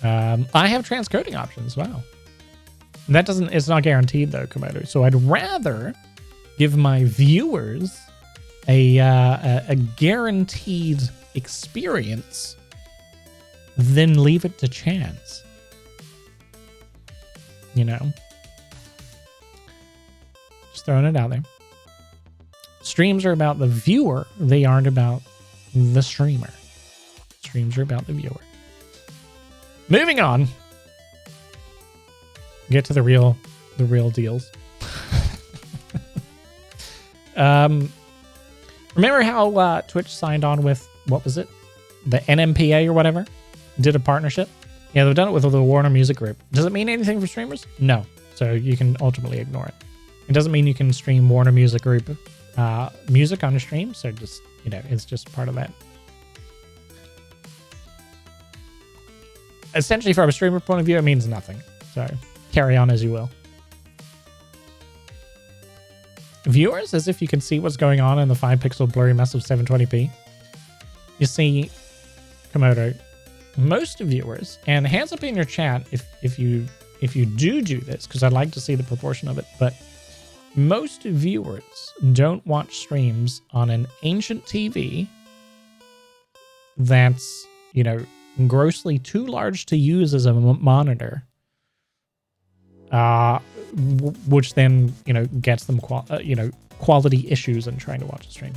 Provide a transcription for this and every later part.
I have transcoding options. Wow. That doesn't, it's not guaranteed though, Komodo. So I'd rather give my viewers a guaranteed experience than leave it to chance. You know? Just throwing it out there. Streams are about the viewer. They aren't about the streamer. Streams are about the viewer. Moving on. Get to the real deals. Remember how Twitch signed on with, what was it? The NMPA or whatever? Did a partnership? Yeah, they've done it with the Warner Music Group. Does it mean anything for streamers? No. So you can ultimately ignore it. It doesn't mean you can stream Warner Music Group music on your stream. So just, you know, it's just part of that. Essentially, from a streamer point of view, it means nothing. So carry on as you will. Viewers, as if you can see what's going on in the 5-pixel blurry mess of 720p. You see, Komodo, most viewers, and hands up in your chat if you do this, because I'd like to see the proportion of it, but most viewers don't watch streams on an ancient TV that's, you know, grossly too large to use as a monitor, which then, you know, gets them quality issues in trying to watch a stream.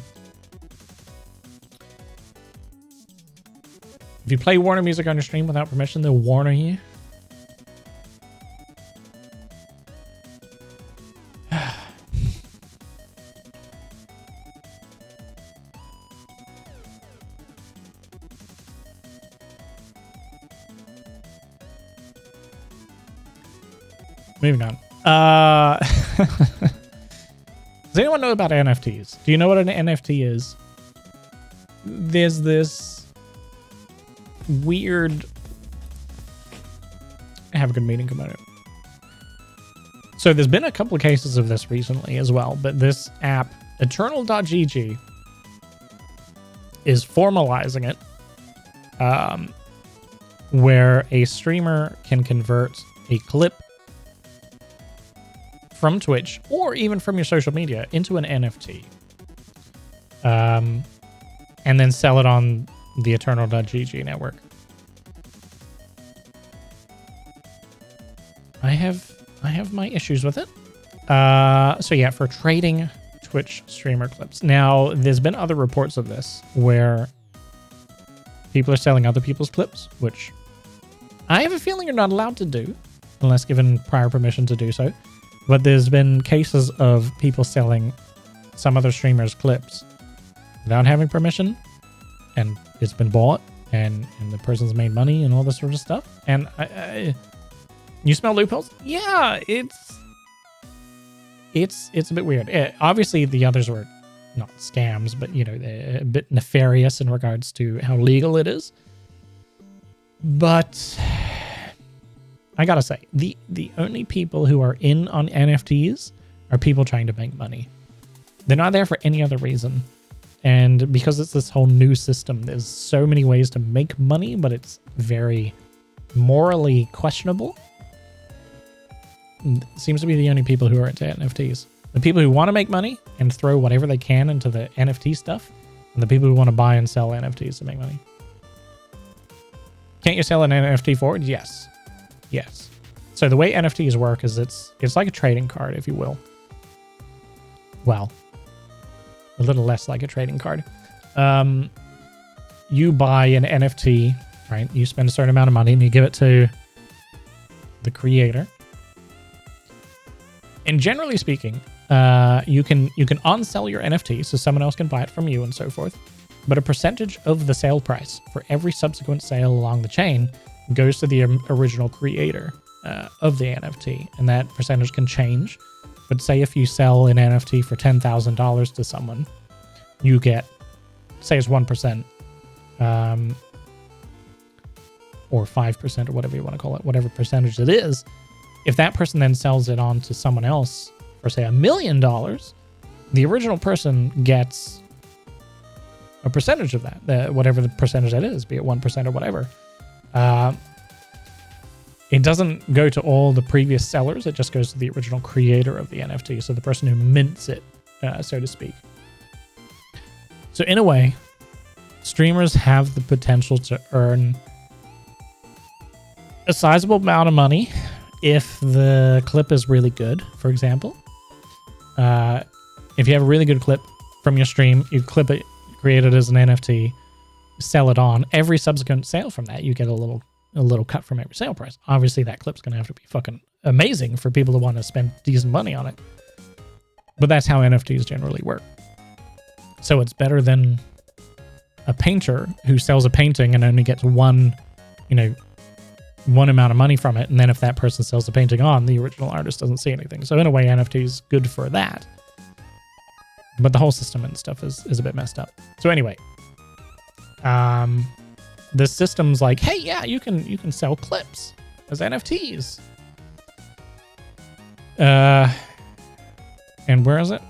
If you play Warner music on your stream without permission, they'll warn you. Moving on. Does anyone know about NFTs? Do you know what an NFT is? There's this weird... Have a good meeting, Komodo. So there's been a couple of cases of this recently as well, but this app, Eternal.gg, is formalizing it, where a streamer can convert a clip from Twitch or even from your social media into an NFT, and then sell it on the Eternal.gg network. I have my issues with it. So yeah, for trading Twitch streamer clips. Now, there's been other reports of this where people are selling other people's clips, which I have a feeling you're not allowed to do unless given prior permission to do so. But there's been cases of people selling some other streamers' clips without having permission, and it's been bought, and the person's made money and all this sort of stuff. And you smell loopholes? Yeah, it's a bit weird. Obviously, the others were not scams, but you know, they're a bit nefarious in regards to how legal it is. But I gotta say, the only people who are in on NFTs are people trying to make money. They're not there for any other reason. And because it's this whole new system, there's so many ways to make money, but it's very morally questionable. It seems to be the only people who are into NFTs. The people who want to make money and throw whatever they can into the NFT stuff, and the people who want to buy and sell NFTs to make money. Can't you sell an NFT forward? Yes. Yes. So the way NFTs work is it's like a trading card, if you will. Well, a little less like a trading card. You buy an NFT, right? You spend a certain amount of money and you give it to the creator. And generally speaking, you can on-sell your NFT so someone else can buy it from you and so forth. But a percentage of the sale price for every subsequent sale along the chain goes to the original creator of the NFT. And that percentage can change. But say if you sell an NFT for $10,000 to someone, you get, say it's 1%, or 5% or whatever you want to call it, whatever percentage it is. If that person then sells it on to someone else for, say, $1 million, the original person gets a percentage of that, whatever the percentage that is, be it 1% or whatever. it doesn't go to all the previous sellers. It just goes to the original creator of the NFT. So the person who mints it, so to speak. So in a way, streamers have the potential to earn a sizable amount of money if the clip is really good, for example. If you have a really good clip from your stream, you clip it, create it as an NFT, sell it on. Every subsequent sale from that, you get a little cut from every sale price. Obviously, that clip's going to have to be fucking amazing for people to want to spend decent money on it. But that's how NFTs generally work. So it's better than a painter who sells a painting and only gets one amount of money from it. And then if that person sells the painting on, the original artist doesn't see anything. So in a way, NFT is good for that. But the whole system and stuff is a bit messed up. So anyway, the system's like, hey, yeah, you can sell clips as NFTs. And where is it?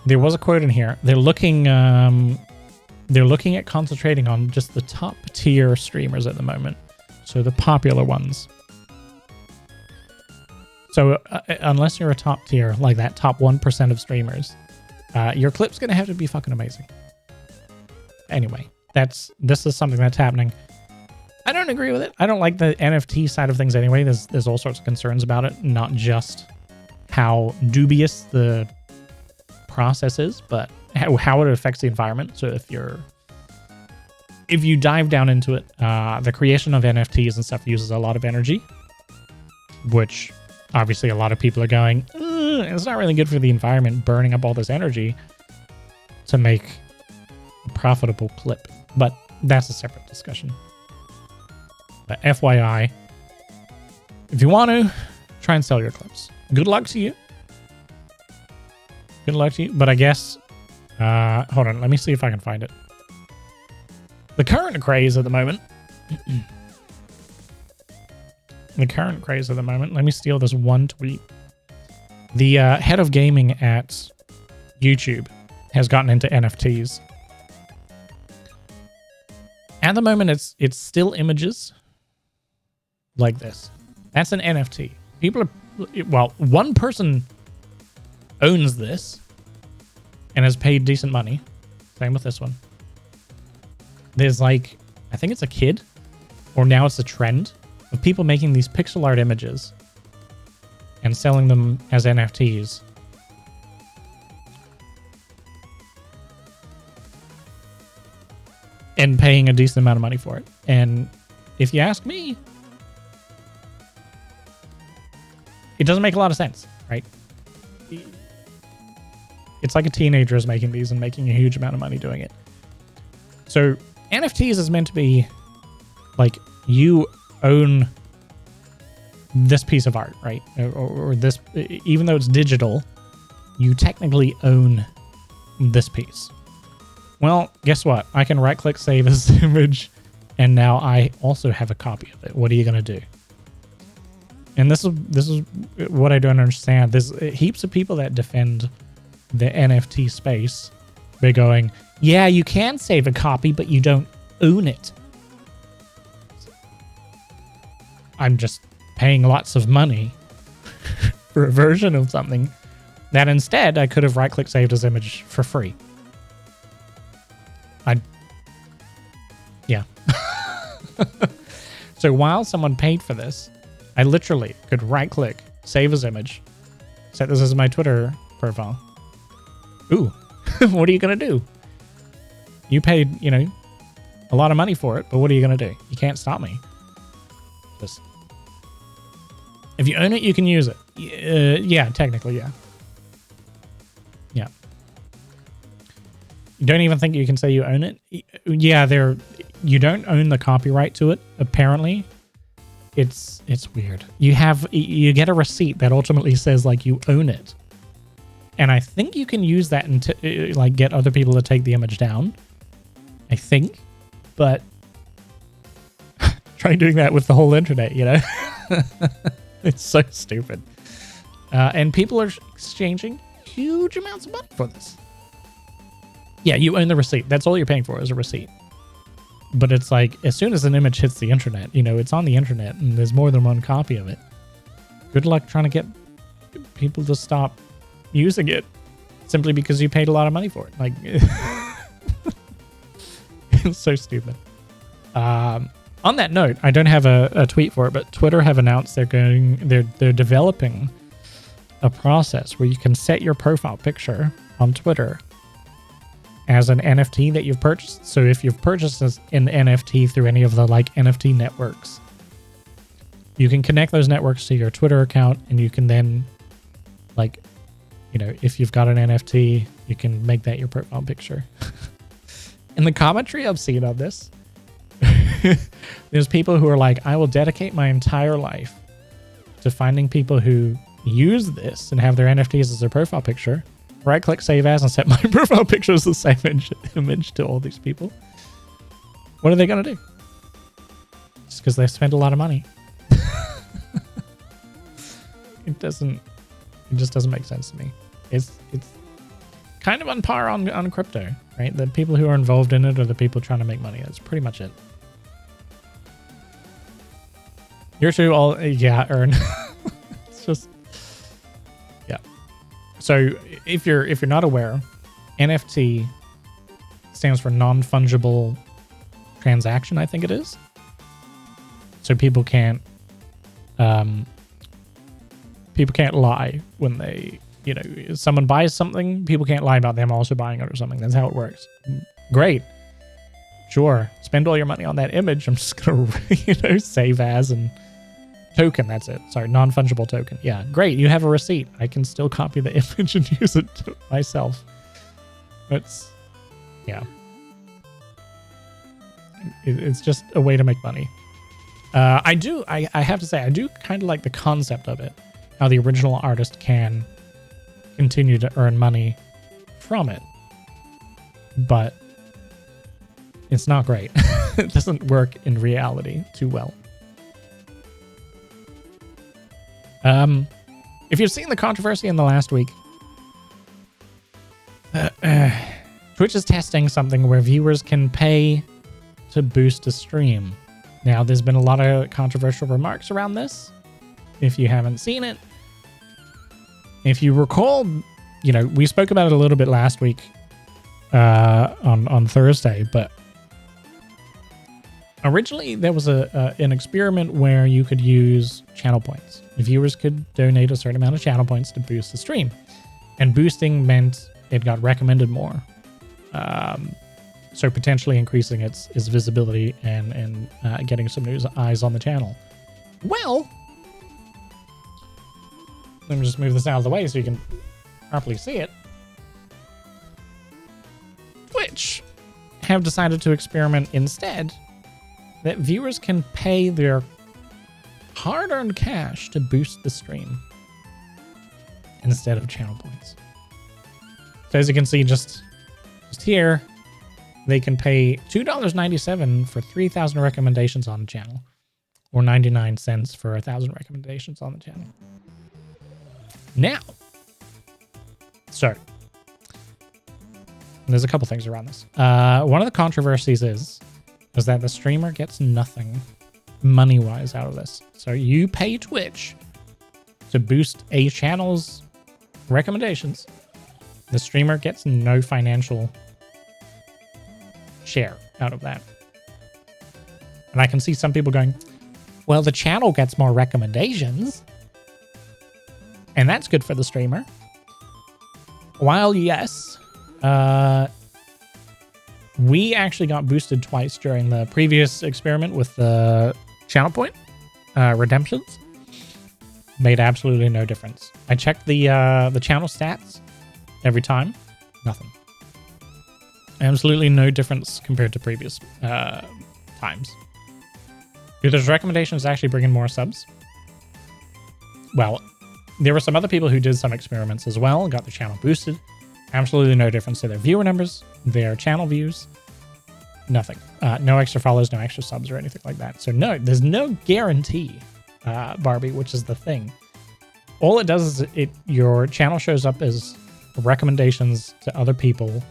There was a quote in here. They're looking at concentrating on just the top tier streamers at the moment. So the popular ones. So unless you're a top tier, like that top 1% of streamers, your clip's going to have to be fucking amazing. Anyway, this is something that's happening. I don't agree with it. I don't like the NFT side of things anyway. There's all sorts of concerns about it, not just how dubious the process is, but how it affects the environment. So if you dive down into it, the creation of NFTs and stuff uses a lot of energy, which obviously a lot of people are going, it's not really good for the environment, burning up all this energy to make a profitable clip. But that's a separate discussion. But FYI, if you want to, try and sell your clips. Good luck to you. Good luck to you. But I guess, hold on, let me see if I can find it. The current craze at the moment. Let me steal this one tweet. The head of gaming at YouTube has gotten into NFTs. At the moment, it's still images like this. That's an NFT. One person owns this and has paid decent money. Same with this one. There's I think it's a kid, or now it's a trend of people making these pixel art images and selling them as NFTs. And paying a decent amount of money for it. And if you ask me, it doesn't make a lot of sense, right? It's like a teenager is making these and making a huge amount of money doing it. So NFTs is meant to be like you own this piece of art, right? Or this, even though it's digital, you technically own this piece. Well, guess what? I can right-click save as image, and now I also have a copy of it. What are you going to do? And this is what I don't understand. There's heaps of people that defend the NFT space. They're going, yeah, you can save a copy, but you don't own it. I'm just paying lots of money for a version of something that instead I could have right-click saved as image for free. Yeah. So while someone paid for this, I literally could right-click, save as image, set this as my Twitter profile. Ooh, what are you going to do? You paid, a lot of money for it, but what are you going to do? You can't stop me. Just, if you own it, you can use it. Yeah, technically, yeah. Yeah. You don't even think you can say you own it? Yeah, you don't own the copyright to it, apparently. It's weird. You get a receipt that ultimately says you own it. And I think you can use that and get other people to take the image down. I think. But try doing that with the whole internet, It's so stupid. And people are exchanging huge amounts of money for this. Yeah, you own the receipt. That's all you're paying for is a receipt. But it's like, as soon as an image hits the internet, you know, it's on the internet and there's more than one copy of it. Good luck trying to get people to stop using it simply because you paid a lot of money for it. Like, it's so stupid. On that note, I don't have a tweet for it, but Twitter have announced they're developing a process where you can set your profile picture on Twitter as an NFT that you've purchased. So if you've purchased an NFT through any of the like NFT networks, you can connect those networks to your Twitter account, and you can then, like, you know, if you've got an NFT, you can make that your profile picture. And the commentary I've seen on this, there's people who are like, I will dedicate my entire life to finding people who use this and have their NFTs as their profile picture. Right click save as and set my profile picture as the same image to all these people. What are they going to do? Just because they spent a lot of money. It just doesn't make sense to me. It's kind of on par on crypto, right? The people who are involved in it are the people trying to make money. That's pretty much it. You're true all, yeah, earn. It's just, yeah. So if you're not aware, NFT stands for non-fungible transaction, I think it is. So people can't lie when they, you know, if someone buys something, people can't lie about them also buying it or something. That's how it works. Great. Sure. Spend all your money on that image. I'm just going to, you know, save as and token. That's it. Sorry. Non-fungible token. Yeah. Great. You have a receipt. I can still copy the image and use it myself. It's, yeah. It's just a way to make money. I have to say, I do kind of like the concept of it. How the original artist can continue to earn money from it. But it's not great. It doesn't work in reality too well. If you've seen the controversy in the last week, Twitch is testing something where viewers can pay to boost a stream. Now, there's been a lot of controversial remarks around this. If you haven't seen it, if you recall, you know, we spoke about it a little bit last week on Thursday, but originally there was an experiment where you could use channel points. Viewers could donate a certain amount of channel points to boost the stream, and boosting meant it got recommended more. So potentially increasing its visibility and getting some new eyes on the channel. Well, let me just move this out of the way so you can properly see it. Twitch have decided to experiment instead that viewers can pay their hard-earned cash to boost the stream instead of channel points. So as you can see, just here, they can pay $2.97 for 3,000 recommendations on the channel, or 99 cents for 1,000 recommendations on the channel. Now, so there's a couple things around this. One of the controversies is that the streamer gets nothing money-wise out of this. So you pay Twitch to boost a channel's recommendations. The streamer gets no financial share out of that. And I can see some people going, well, the channel gets more recommendations, and that's good for the streamer. While yes, we actually got boosted twice during the previous experiment with the channel point redemptions. Made absolutely no difference. I checked the channel stats every time. Nothing. Absolutely no difference compared to previous times. Because recommendations actually bring in more subs. Well, there were some other people who did some experiments as well, got the channel boosted. Absolutely no difference to their viewer numbers, their channel views, nothing. No extra follows, no extra subs or anything like that. So no, there's no guarantee, Barbie, which is the thing. All it does is your channel shows up as recommendations to other people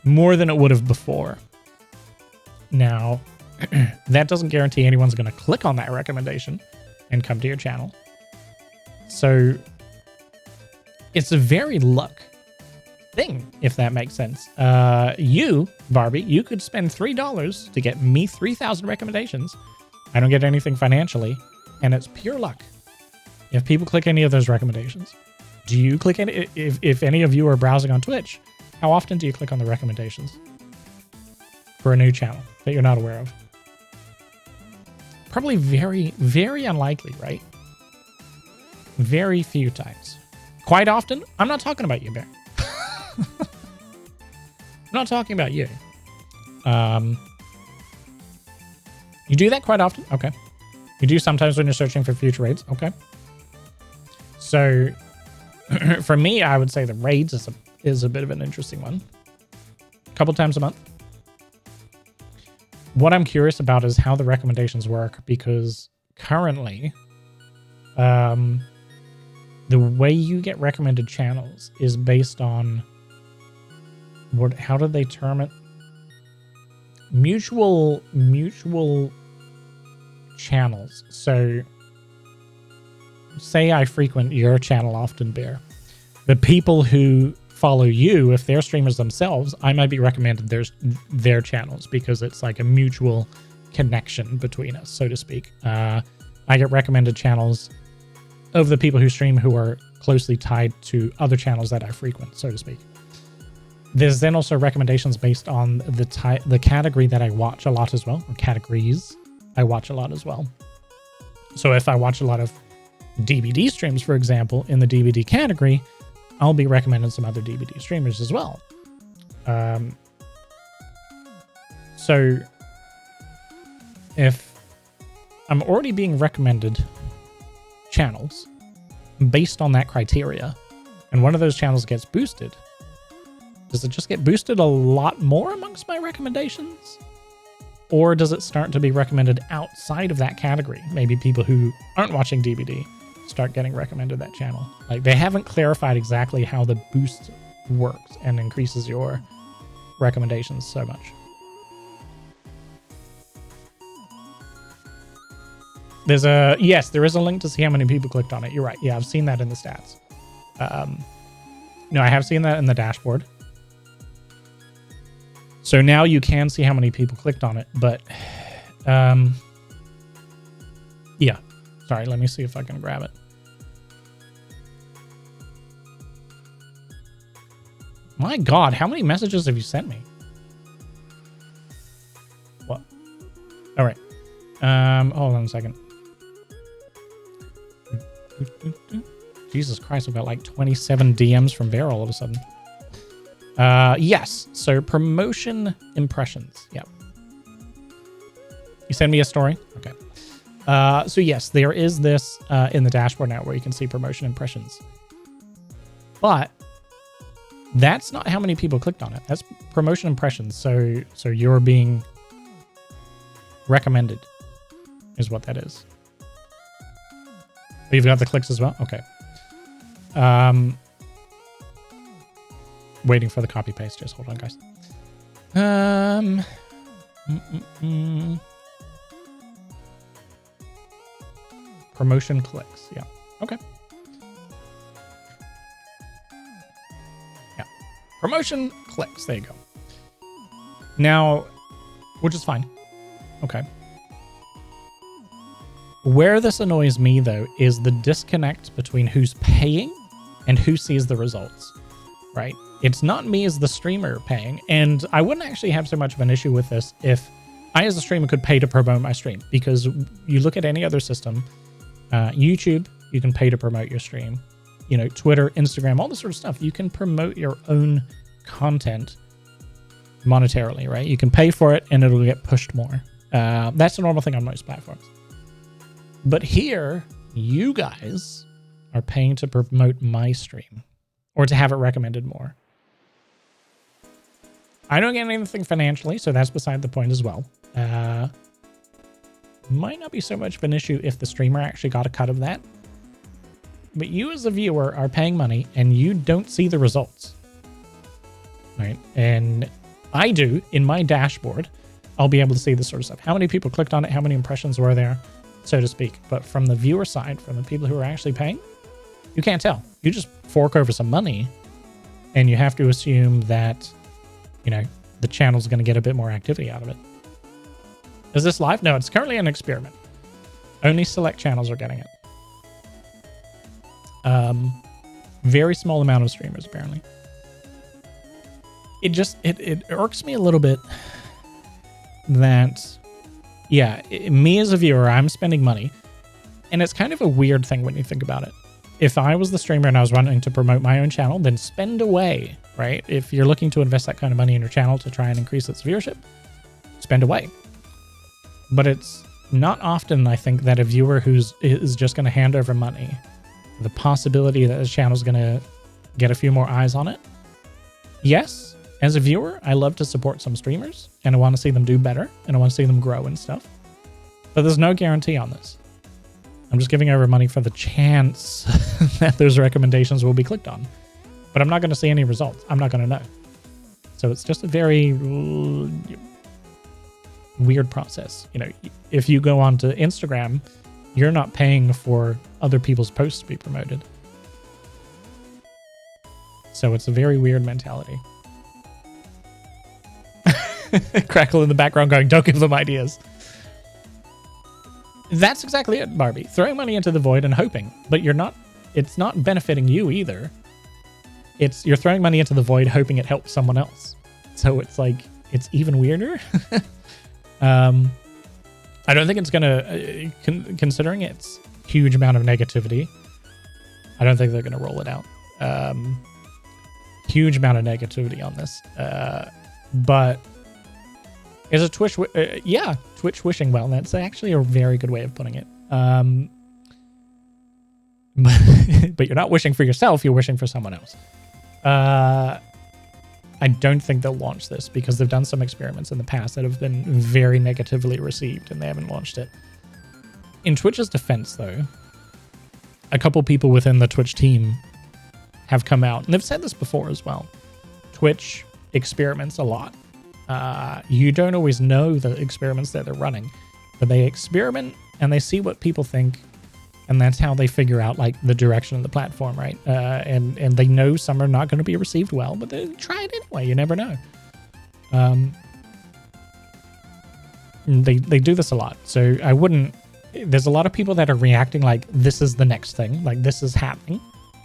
more than it would have before. Now, that doesn't guarantee anyone's going to click on that recommendation and come to your channel. So it's a very luck thing, if that makes sense. You, Barbie, you could spend $3 to get me 3,000 recommendations. I don't get anything financially, and it's pure luck. If people click any of those recommendations, do you click any? If any of you are browsing on Twitch, how often do you click on the recommendations for a new channel that you're not aware of? Probably very, very unlikely, right? Very few times. Quite often, I'm not talking about you, Bear. I'm not talking about you. You do that quite often? Okay. You do sometimes when you're searching for future raids? Okay. So, for me, I would say the raids is a bit of an interesting one. A couple times a month. What I'm curious about is how the recommendations work, because currently, the way you get recommended channels is based on how do they term it? Mutual channels. So say I frequent your channel often, Bear. The people who follow you, if they're streamers themselves, I might be recommended their channels because it's like a mutual connection between us, so to speak. I get recommended channels of the people who stream who are closely tied to other channels that I frequent, so to speak. There's then also recommendations based on the category that I watch a lot as well, or categories I watch a lot as well. So if I watch a lot of DVD streams, for example, in the DVD category, I'll be recommending some other DVD streamers as well. So if I'm already being recommended channels based on that criteria, and one of those channels gets boosted, does it just get boosted a lot more amongst my recommendations? Or does it start to be recommended outside of that category? Maybe people who aren't watching DVD start getting recommended that channel. Like, they haven't clarified exactly how the boost works and increases your recommendations so much. Yes, there is a link to see how many people clicked on it. You're right. Yeah, I've seen that in the stats. No, I have seen that in the dashboard. So now you can see how many people clicked on it, but yeah. Sorry, let me see if I can grab it. My God, how many messages have you sent me? What? All right. Hold on a second. Jesus Christ, I've got like 27 DMs from Bear all of a sudden. Yes. So promotion impressions. Yep. You send me a story? Okay. So yes, there is this in the dashboard now where you can see promotion impressions. But that's not how many people clicked on it. That's promotion impressions. So you're being recommended is what that is. Oh, you've got the clicks as well? Okay. Waiting for the copy paste. Just hold on, guys. Promotion clicks. Yeah. Okay. Yeah. Promotion clicks. There you go. Now, which is fine. Okay. Where this annoys me, though, is the disconnect between who's paying and who sees the results, right? It's not me as the streamer paying, and I wouldn't actually have so much of an issue with this if I as a streamer could pay to promote my stream, because you look at any other system, YouTube, you can pay to promote your stream, you know, Twitter, Instagram, all this sort of stuff. You can promote your own content monetarily, right? You can pay for it and it'll get pushed more. That's a normal thing on most platforms. But here, you guys are paying to promote my stream or to have it recommended more. I don't get anything financially, so that's beside the point as well. Might not be so much of an issue if the streamer actually got a cut of that. But you as a viewer are paying money and you don't see the results. Right? And I do in my dashboard. I'll be able to see this sort of stuff. How many people clicked on it? How many impressions were there, so to speak? But from the viewer side, from the people who are actually paying, you can't tell. You just fork over some money, and you have to assume that, you know, the channel's going to get a bit more activity out of it. Is this live? No, it's currently an experiment. Only select channels are getting it. Very small amount of streamers, apparently. It irks me a little bit that, yeah, me as a viewer, I'm spending money. And it's kind of a weird thing when you think about it. If I was the streamer and I was wanting to promote my own channel, then spend away, right? If you're looking to invest that kind of money in your channel to try and increase its viewership, spend away. But it's not often, I think, that a viewer is just going to hand over money, the possibility that his channel is going to get a few more eyes on it. Yes, as a viewer, I love to support some streamers, and I want to see them do better, and I want to see them grow and stuff. But there's no guarantee on this. I'm just giving over money for the chance that those recommendations will be clicked on. But I'm not going to see any results. I'm not going to know. So it's just a very weird process. You know, if you go onto Instagram, you're not paying for other people's posts to be promoted. So it's a very weird mentality. Crackle in the background going, don't give them ideas. That's exactly it, Barbie. Throwing money into the void and hoping, but it's not benefiting you either. You're throwing money into the void hoping it helps someone else. So it's like, it's even weirder. I don't think it's gonna, considering its huge amount of negativity, I don't think they're gonna roll it out. Huge amount of negativity on this. But is a Twitch, yeah, Twitch wishing well. That's actually a very good way of putting it. But you're not wishing for yourself, you're wishing for someone else. I don't think they'll launch this because they've done some experiments in the past that have been very negatively received and they haven't launched it. In Twitch's defense, though, a couple people within the Twitch team have come out, and they've said this before as well. Twitch experiments a lot. You don't always know the experiments that they're running, but they experiment and they see what people think, and that's how they figure out like the direction of the platform, right? And they know some are not going to be received well, but they try it anyway. You never know. They do this a lot, so I wouldn't. There's a lot of people that are reacting like this is the next thing, like this is happening,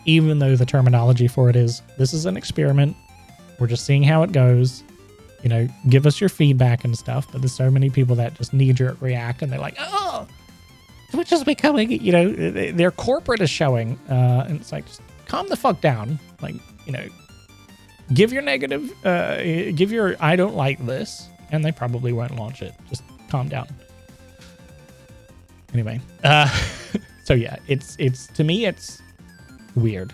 even though the terminology for it is this is an experiment. We're just seeing how it goes. You know, give us your feedback and stuff. But there's so many people that just knee-jerk react, and they're like, oh, Twitch is becoming, you know, their corporate is showing. And it's like, just calm the fuck down. Like, you know, give your negative, give your I don't like this, and they probably won't launch it. Just calm down. Anyway, so yeah, it's to me, it's weird.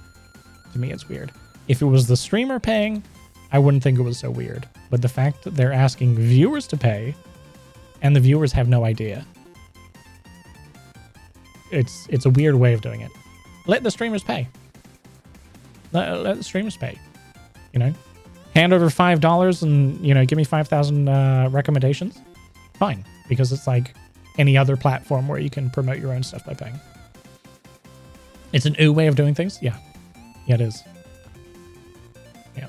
To me, it's weird. If it was the streamer paying, I wouldn't think it was so weird. But the fact that they're asking viewers to pay and the viewers have no idea, it's a weird way of doing it. Let the streamers pay. Let the streamers pay. You know, hand over $5 and, you know, give me 5,000 recommendations. Fine, because it's like any other platform where you can promote your own stuff by paying. It's an way of doing things. Yeah, it is. Yeah.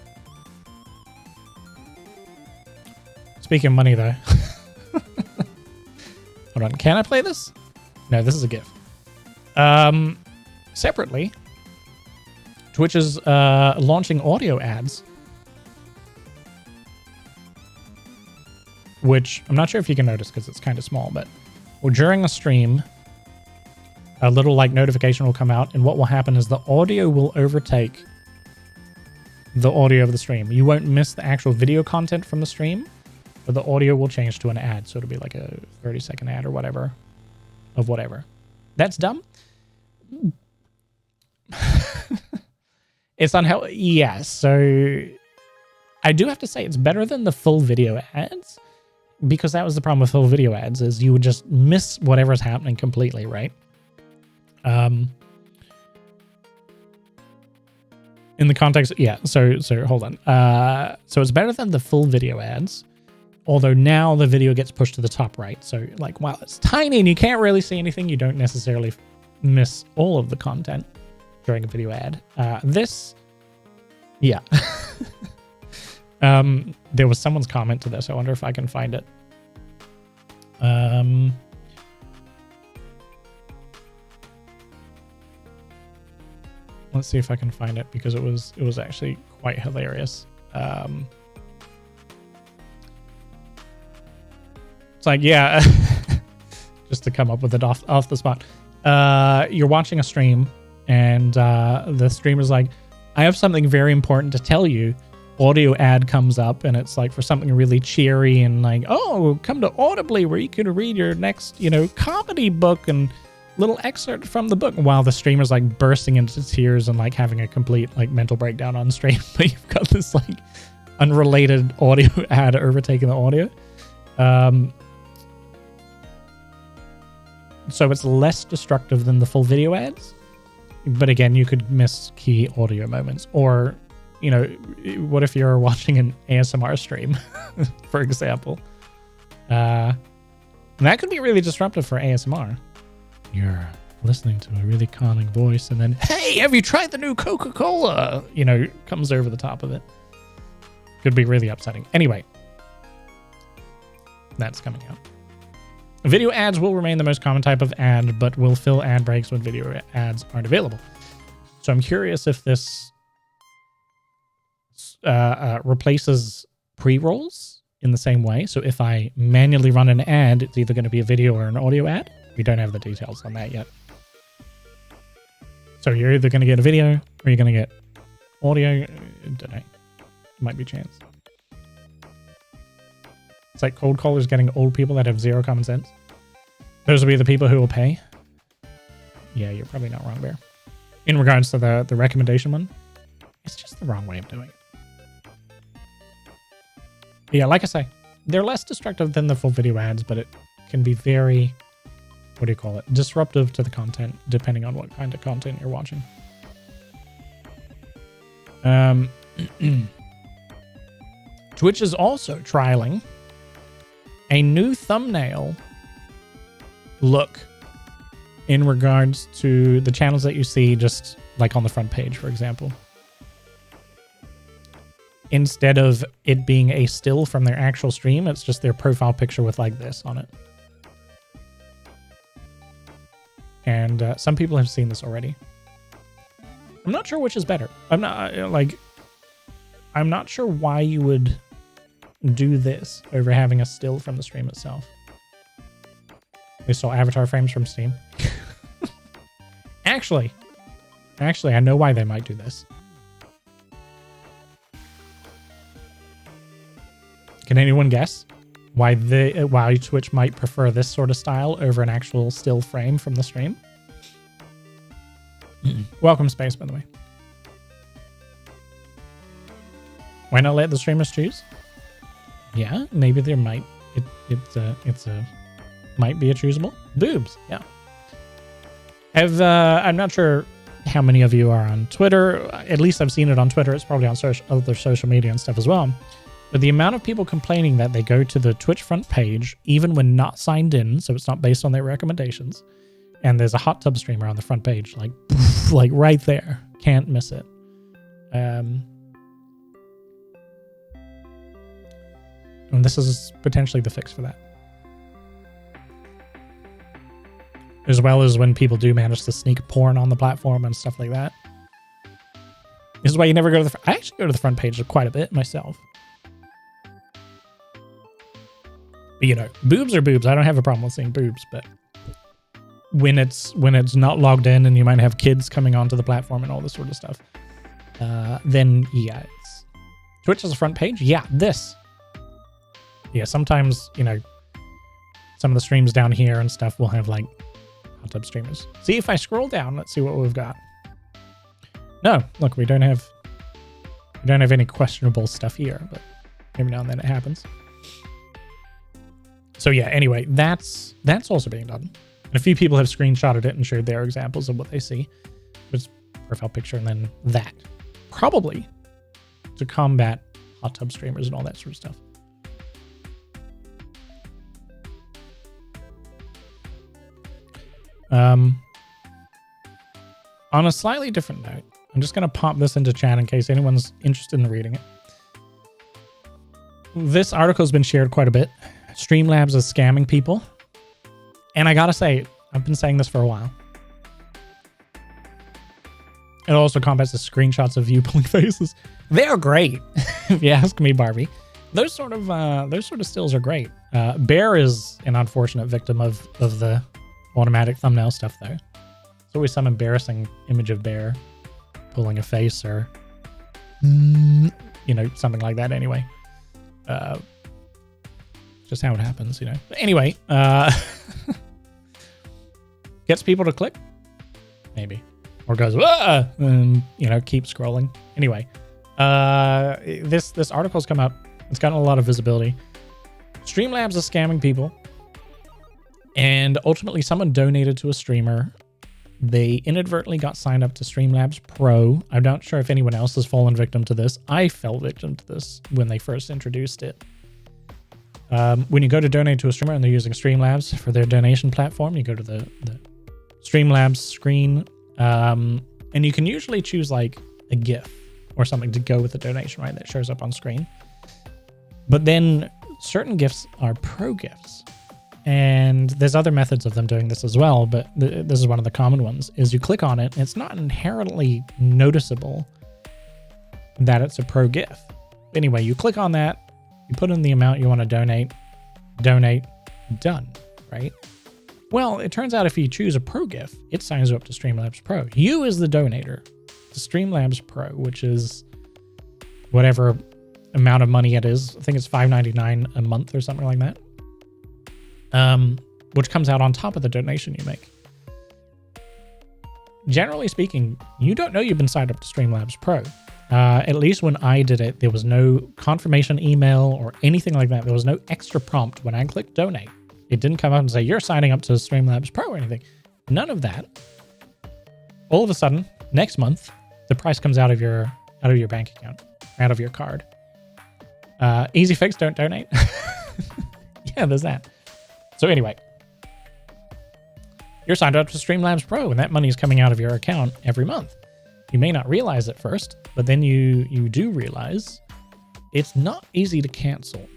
Speaking of money, though. Hold on. Can I play this? No, this is a GIF. Separately, Twitch is launching audio ads, which I'm not sure if you can notice because it's kind of small, but during a stream, a little like notification will come out, and what will happen is the audio will overtake the audio of the stream. You won't miss the actual video content from the stream, but the audio will change to an ad. So it'll be like a 30-second ad or whatever of whatever. That's dumb. It's unhealthy. Yes. So I do have to say it's better than the full video ads, because that was the problem with full video ads, is you would just miss whatever's happening completely, right? In the context, yeah. So hold on. So it's better than the full video ads, Although now the video gets pushed to the top right. So like, while it's tiny and you can't really see anything, you don't necessarily miss all of the content during a video ad. Yeah. There was someone's comment to this. I wonder if I can find it. Let's see if I can find it, because it was actually quite hilarious. It's like, yeah, just to come up with it off the spot. You're watching a stream, and the streamer's like, I have something very important to tell you. Audio ad comes up, and it's like for something really cheery and like, oh, come to Audibly where you can read your next, comedy book and little excerpt from the book, while the streamer's like bursting into tears and like having a complete like mental breakdown on stream. But you've got this like unrelated audio ad overtaking the audio. So it's less destructive than the full video ads. But again, you could miss key audio moments. Or, what if you're watching an ASMR stream, for example? And that could be really disruptive for ASMR. You're listening to a really calming voice, and then, hey, have you tried the new Coca-Cola? Comes over the top of it. Could be really upsetting. Anyway, that's coming out. Video ads will remain the most common type of ad, but will fill ad breaks when video ads aren't available. So I'm curious if this replaces pre-rolls in the same way. So if I manually run an ad, it's either going to be a video or an audio ad. We don't have the details on that yet. So you're either going to get a video or you're going to get audio. I don't know. Might be chance. It's like cold callers getting old people that have zero common sense. Those will be the people who will pay. Yeah, you're probably not wrong there. In regards to the recommendation one, it's just the wrong way of doing it. But yeah, like I say, they're less destructive than the full video ads, but it can be very, disruptive to the content, depending on what kind of content you're watching. Twitch is also trialing a new thumbnail look in regards to the channels that you see just like on the front page, for example. Instead of it being a still from their actual stream, it's just their profile picture with like this on it. And some people have seen this already. I'm not sure which is better. I'm not sure why you would do this over having a still from the stream itself. They saw avatar frames from Steam. Actually, I know why they might do this. Can anyone guess why Twitch might prefer this sort of style over an actual still frame from the stream? Welcome, Space, by the way. Why not let the streamers choose? Yeah, maybe there might might be a choosable. Boobs, yeah. I'm not sure how many of you are on Twitter. At least I've seen it on Twitter. It's probably on other social media and stuff as well. But the amount of people complaining that they go to the Twitch front page, even when not signed in, so it's not based on their recommendations, and there's a hot tub streamer on the front page, like right there. Can't miss it. And this is potentially the fix for that. As well as when people do manage to sneak porn on the platform and stuff like that. This is why you never go to I actually go to the front page quite a bit myself. But, boobs are boobs. I don't have a problem with seeing boobs, but when it's not logged in and you might have kids coming onto the platform and all this sort of stuff, then yeah, Twitch has a front page. Yeah, this. Yeah, sometimes, some of the streams down here and stuff will have like hot tub streamers. See, if I scroll down, let's see what we've got. No, look, we don't have any questionable stuff here, but every now and then it happens. So yeah, anyway, that's also being done. And a few people have screenshotted it and shared their examples of what they see. It's profile picture and then that. Probably to combat hot tub streamers and all that sort of stuff. On a slightly different note, I'm just going to pop this into chat in case anyone's interested in reading it. This article has been shared quite a bit. Streamlabs is scamming people. And I gotta say, I've been saying this for a while. It also combats the screenshots of you pulling faces. They are great, if you ask me, Barbie. Those sort of stills are great. Bear is an unfortunate victim of the automatic thumbnail stuff, though. There's always some embarrassing image of Bear pulling a face or, you know, something like that anyway. Just how it happens, you know. But anyway, gets people to click, maybe, or goes, ah! And, you know, keep scrolling. Anyway, this article's come up. It's gotten a lot of visibility. Streamlabs is scamming people, and ultimately someone donated to a streamer. They inadvertently got signed up to Streamlabs Pro. I'm not sure if anyone else has fallen victim to this. I fell victim to this when they first introduced it. When you go to donate to a streamer and they're using Streamlabs for their donation platform, you go to the Streamlabs screen, and you can usually choose like a GIF or something to go with the donation, right? That shows up on screen. But then certain GIFs are pro GIFs. And there's other methods of them doing this as well, but this is one of the common ones, is you click on it, and it's not inherently noticeable that it's a pro GIF. Anyway, you click on that, you put in the amount you want to donate, done, right? Well, it turns out if you choose a pro GIF, it signs you up to Streamlabs Pro. You as the donator to Streamlabs Pro, which is whatever amount of money it is. I think it's $5.99 a month or something like that. Which comes out on top of the donation you make. Generally speaking, you don't know you've been signed up to Streamlabs Pro. At least when I did it, there was no confirmation email or anything like that. There was no extra prompt when I clicked donate. It didn't come up and say, you're signing up to Streamlabs Pro or anything. None of that. All of a sudden, next month, the price comes out of your bank account, out of your card. Easy fix, don't donate. Yeah, there's that. So anyway, you're signed up to Streamlabs Pro, and that money is coming out of your account every month. You may not realize it first, but then you do realize it's not easy to cancel.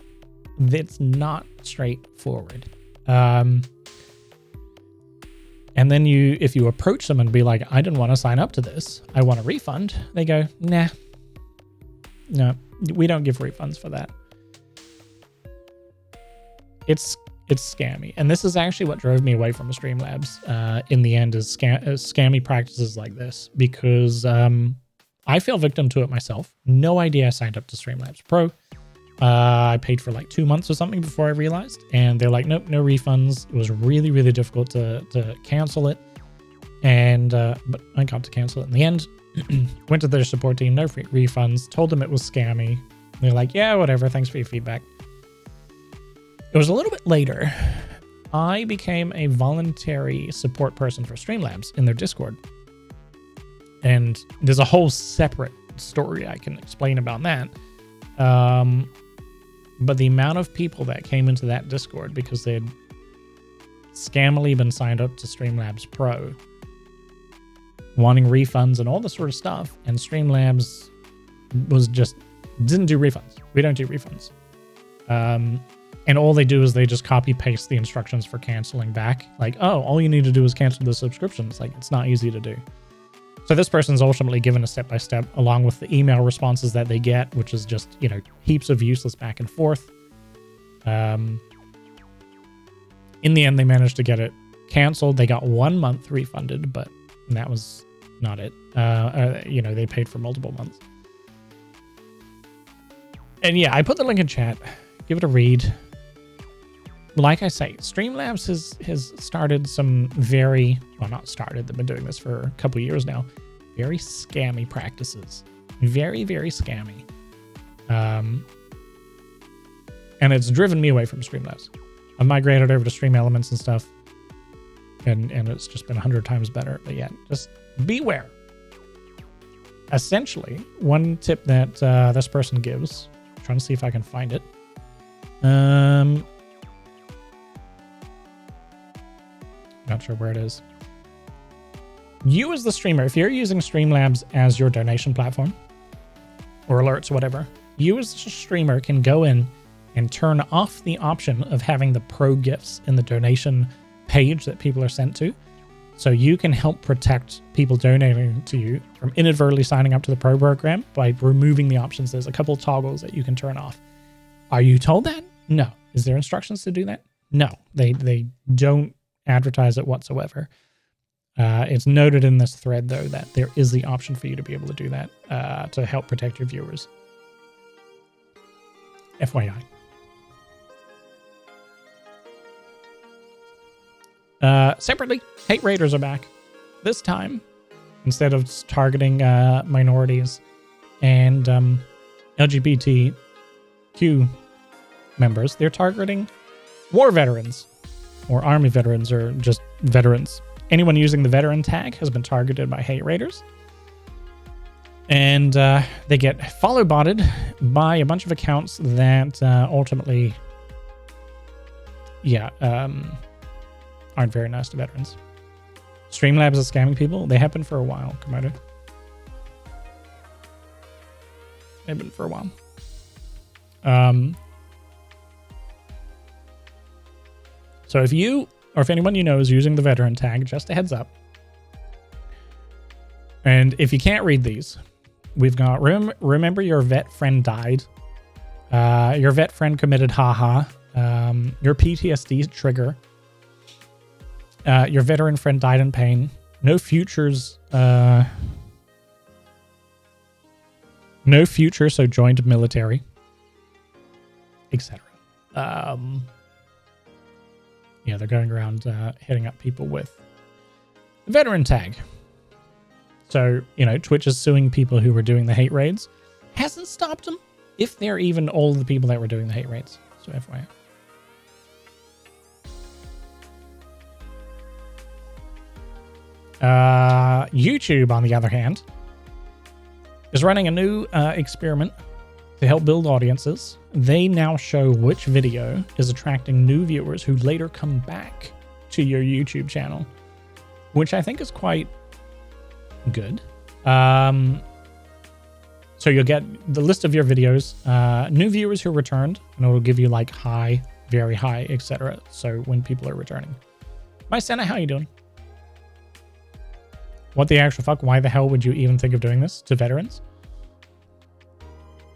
It's not straightforward. And then if you approach them and be like, I didn't want to sign up to this, I want a refund, they go, nah, no, we don't give refunds for that. It's scammy. And this is actually what drove me away from Streamlabs in the end, is scammy practices like this, because I fell victim to it myself. No idea I signed up to Streamlabs Pro. I paid for like 2 months or something before I realized, and they're like, nope, no refunds. It was really, really difficult to cancel it. And but I got to cancel it in the end. Went to their support team, no free refunds, told them it was scammy. They're like, yeah, whatever, thanks for your feedback. It was a little bit later, I became a voluntary support person for Streamlabs in their Discord. And there's a whole separate story I can explain about that. But the amount of people that came into that Discord because they'd scammily been signed up to Streamlabs Pro, wanting refunds and all this sort of stuff, and Streamlabs didn't do refunds. We don't do refunds. And all they do is they just copy paste the instructions for canceling back. Like, oh, all you need to do is cancel the subscription. It's like, it's not easy to do. So this person's ultimately given a step-by-step along with the email responses that they get, which is just, you know, heaps of useless back and forth. In the end, they managed to get it canceled. They got 1 month refunded, but that was not it. You know, they paid for multiple months. And yeah, I put the link in chat. Give it a read. Like I say, Streamlabs has started some very, well, not started, they've been doing this for a couple of years now, very scammy practices. Very, very scammy. And it's driven me away from Streamlabs. I've migrated over to Stream Elements and stuff, and it's just been 100 times better. But yeah, just beware. Essentially, one tip that this person gives, I'm trying to see if I can find it. No, Not sure where it is. You as the streamer, if you're using Streamlabs as your donation platform or alerts, whatever, you as a streamer can go in and turn off the option of having the pro gifts in the donation page that people are sent to. So you can help protect people donating to you from inadvertently signing up to the pro program by removing the options. There's a couple toggles that you can turn off. Are you told that? No. Is there instructions to do that? No. They don't advertise it whatsoever. It's noted in this thread, though, that there is the option for you to be able to do that to help protect your viewers. FYI. Separately, hate raiders are back. This time, instead of targeting minorities and LGBTQ members, they're targeting war veterans or army veterans or just veterans. Anyone using the veteran tag has been targeted by hate raiders. And they get follow botted by a bunch of accounts that ultimately, aren't very nice to veterans. Streamlabs is scamming people. They have been for a while, Komodo. They've been for a while. So if you, or if anyone you know is using the veteran tag, just a heads up. And if you can't read these, we've got remember your vet friend died. Your vet friend committed haha. Your PTSD trigger. Your veteran friend died in pain. No futures. No future, so joined military. Etc. Yeah, they're going around hitting up people with the veteran tag. So, Twitch is suing people who were doing the hate raids. Hasn't stopped them, if they're even all the people that were doing the hate raids. So, FYI. YouTube, on the other hand, is running a new experiment to help build audiences. They now show which video is attracting new viewers who later come back to your YouTube channel, which I think is quite good. So you'll get the list of your videos, new viewers who returned, and it'll give you like high, very high, etc. So when people are returning. My Senna, how you doing? What the actual fuck? Why the hell would you even think of doing this to veterans?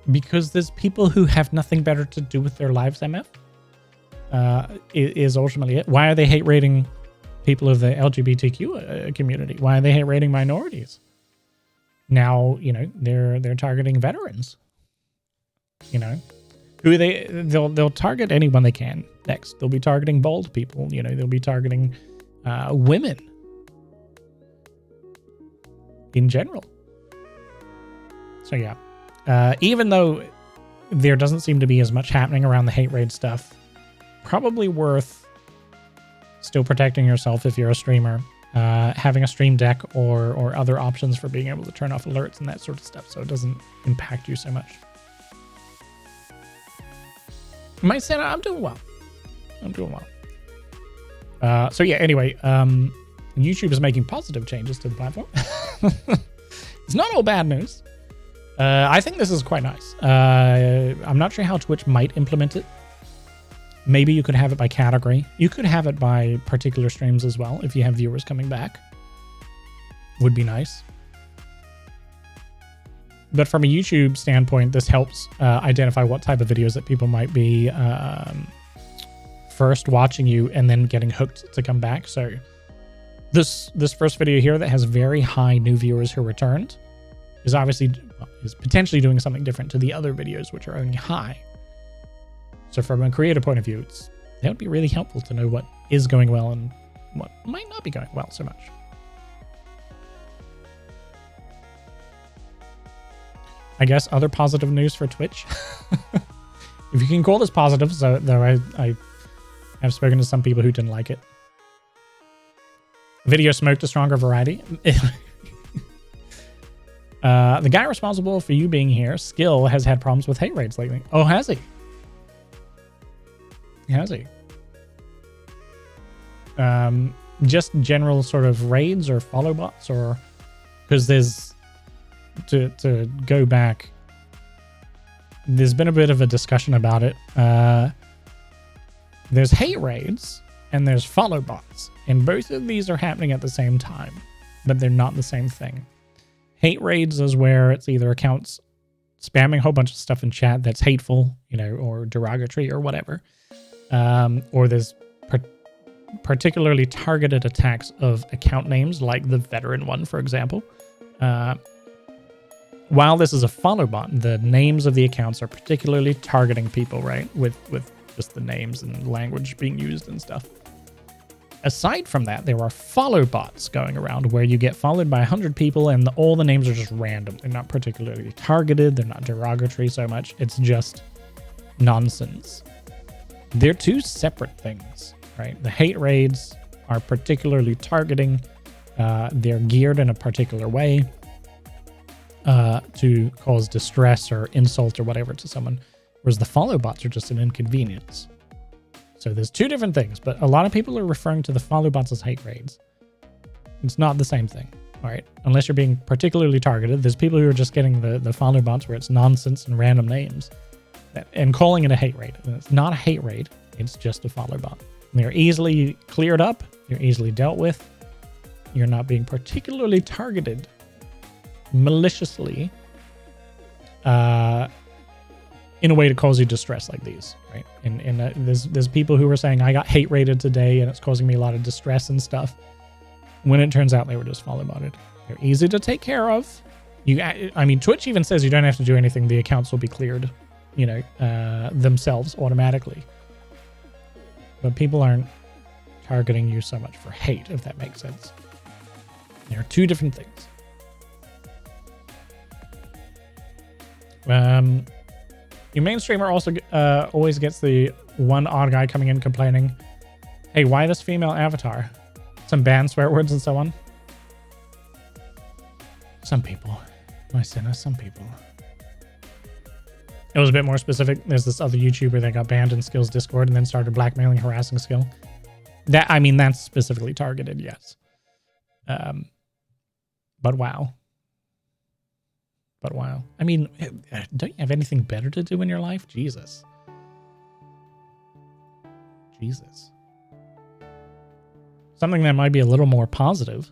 Because there's people who have nothing better to do with their lives, MF. Is ultimately it. Why are they hate rating people of the LGBTQ community? Why are they hate rating minorities? Now, they're targeting veterans. They'll target anyone they can next. They'll be targeting bald people. They'll be targeting women in general. So yeah. Even though there doesn't seem to be as much happening around the hate raid stuff, probably worth still protecting yourself if you're a streamer, having a stream deck or other options for being able to turn off alerts and that sort of stuff so it doesn't impact you so much. My Santa, I'm doing well. So yeah, anyway, YouTube is making positive changes to the platform. It's not all bad news. I think this is quite nice. I'm not sure how Twitch might implement it. Maybe you could have it by category. You could have it by particular streams as well if you have viewers coming back. Would be nice. But from a YouTube standpoint, this helps identify what type of videos that people might be first watching you and then getting hooked to come back. So this first video here that has very high new viewers who returned is obviously is potentially doing something different to the other videos which are only high. So from a creator point of view, that would be really helpful to know what is going well and what might not be going well so much. I guess other positive news for Twitch. If you can call this positive, so though I have spoken to some people who didn't like it. Video smoked a stronger variety. The guy responsible for you being here, Skill, has had problems with hate raids lately. Oh, has he? Has he? just general sort of raids or follow bots, or because there's to go back, there's been a bit of a discussion about it. There's hate raids and there's follow bots, and both of these are happening at the same time, but they're not the same thing. Hate raids is where it's either accounts spamming a whole bunch of stuff in chat that's hateful, or derogatory or whatever, or there's particularly targeted attacks of account names, like the veteran one, for example. While this is a follow bot, the names of the accounts are particularly targeting people, right? With just the names and language being used and stuff. Aside from that, there are follow bots going around where you get followed by 100 people and all the names are just random. They're not particularly targeted. They're not derogatory so much. It's just nonsense. They're two separate things, right? The hate raids are particularly targeting. They're geared in a particular way to cause distress or insult or whatever to someone, whereas the follow bots are just an inconvenience. So there's two different things, but a lot of people are referring to the follow bots as hate raids. It's not the same thing, all right? Unless you're being particularly targeted. There's people who are just getting the follow bots where it's nonsense and random names and calling it a hate raid. And it's not a hate raid. It's just a follow bot. And they're easily cleared up. You're easily dealt with. You're not being particularly targeted maliciously in a way to cause you distress like these, right? And there's people who are saying, I got hate raided today and it's causing me a lot of distress and stuff, when it turns out they were just follow botted. They're easy to take care of. Twitch even says you don't have to do anything. The accounts will be cleared, themselves automatically. But people aren't targeting you so much for hate, if that makes sense. There are two different things. Your main streamer also always gets the one odd guy coming in complaining, hey, why this female avatar? Some banned swear words and so on. Some people. My sinner, some people. It was a bit more specific. There's this other YouTuber that got banned in Skill's Discord and then started blackmailing, harassing Skill. That's specifically targeted, yes. But wow. Don't you have anything better to do in your life? Jesus. Something that might be a little more positive.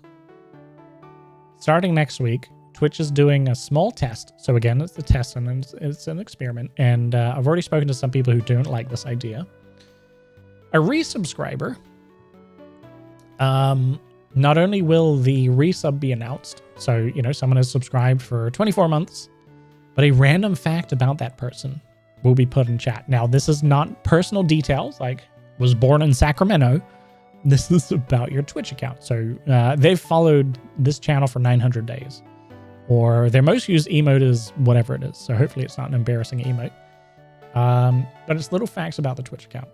Starting next week, Twitch is doing a small test. So again, it's a test and it's an experiment. And I've already spoken to some people who don't like this idea. A resubscriber. Not only will the resub be announced, so, someone has subscribed for 24 months, but a random fact about that person will be put in chat. Now, this is not personal details, like was born in Sacramento. This is about your Twitch account. So they've followed this channel for 900 days, or their most used emote is whatever it is. So hopefully it's not an embarrassing emote. But it's little facts about the Twitch account.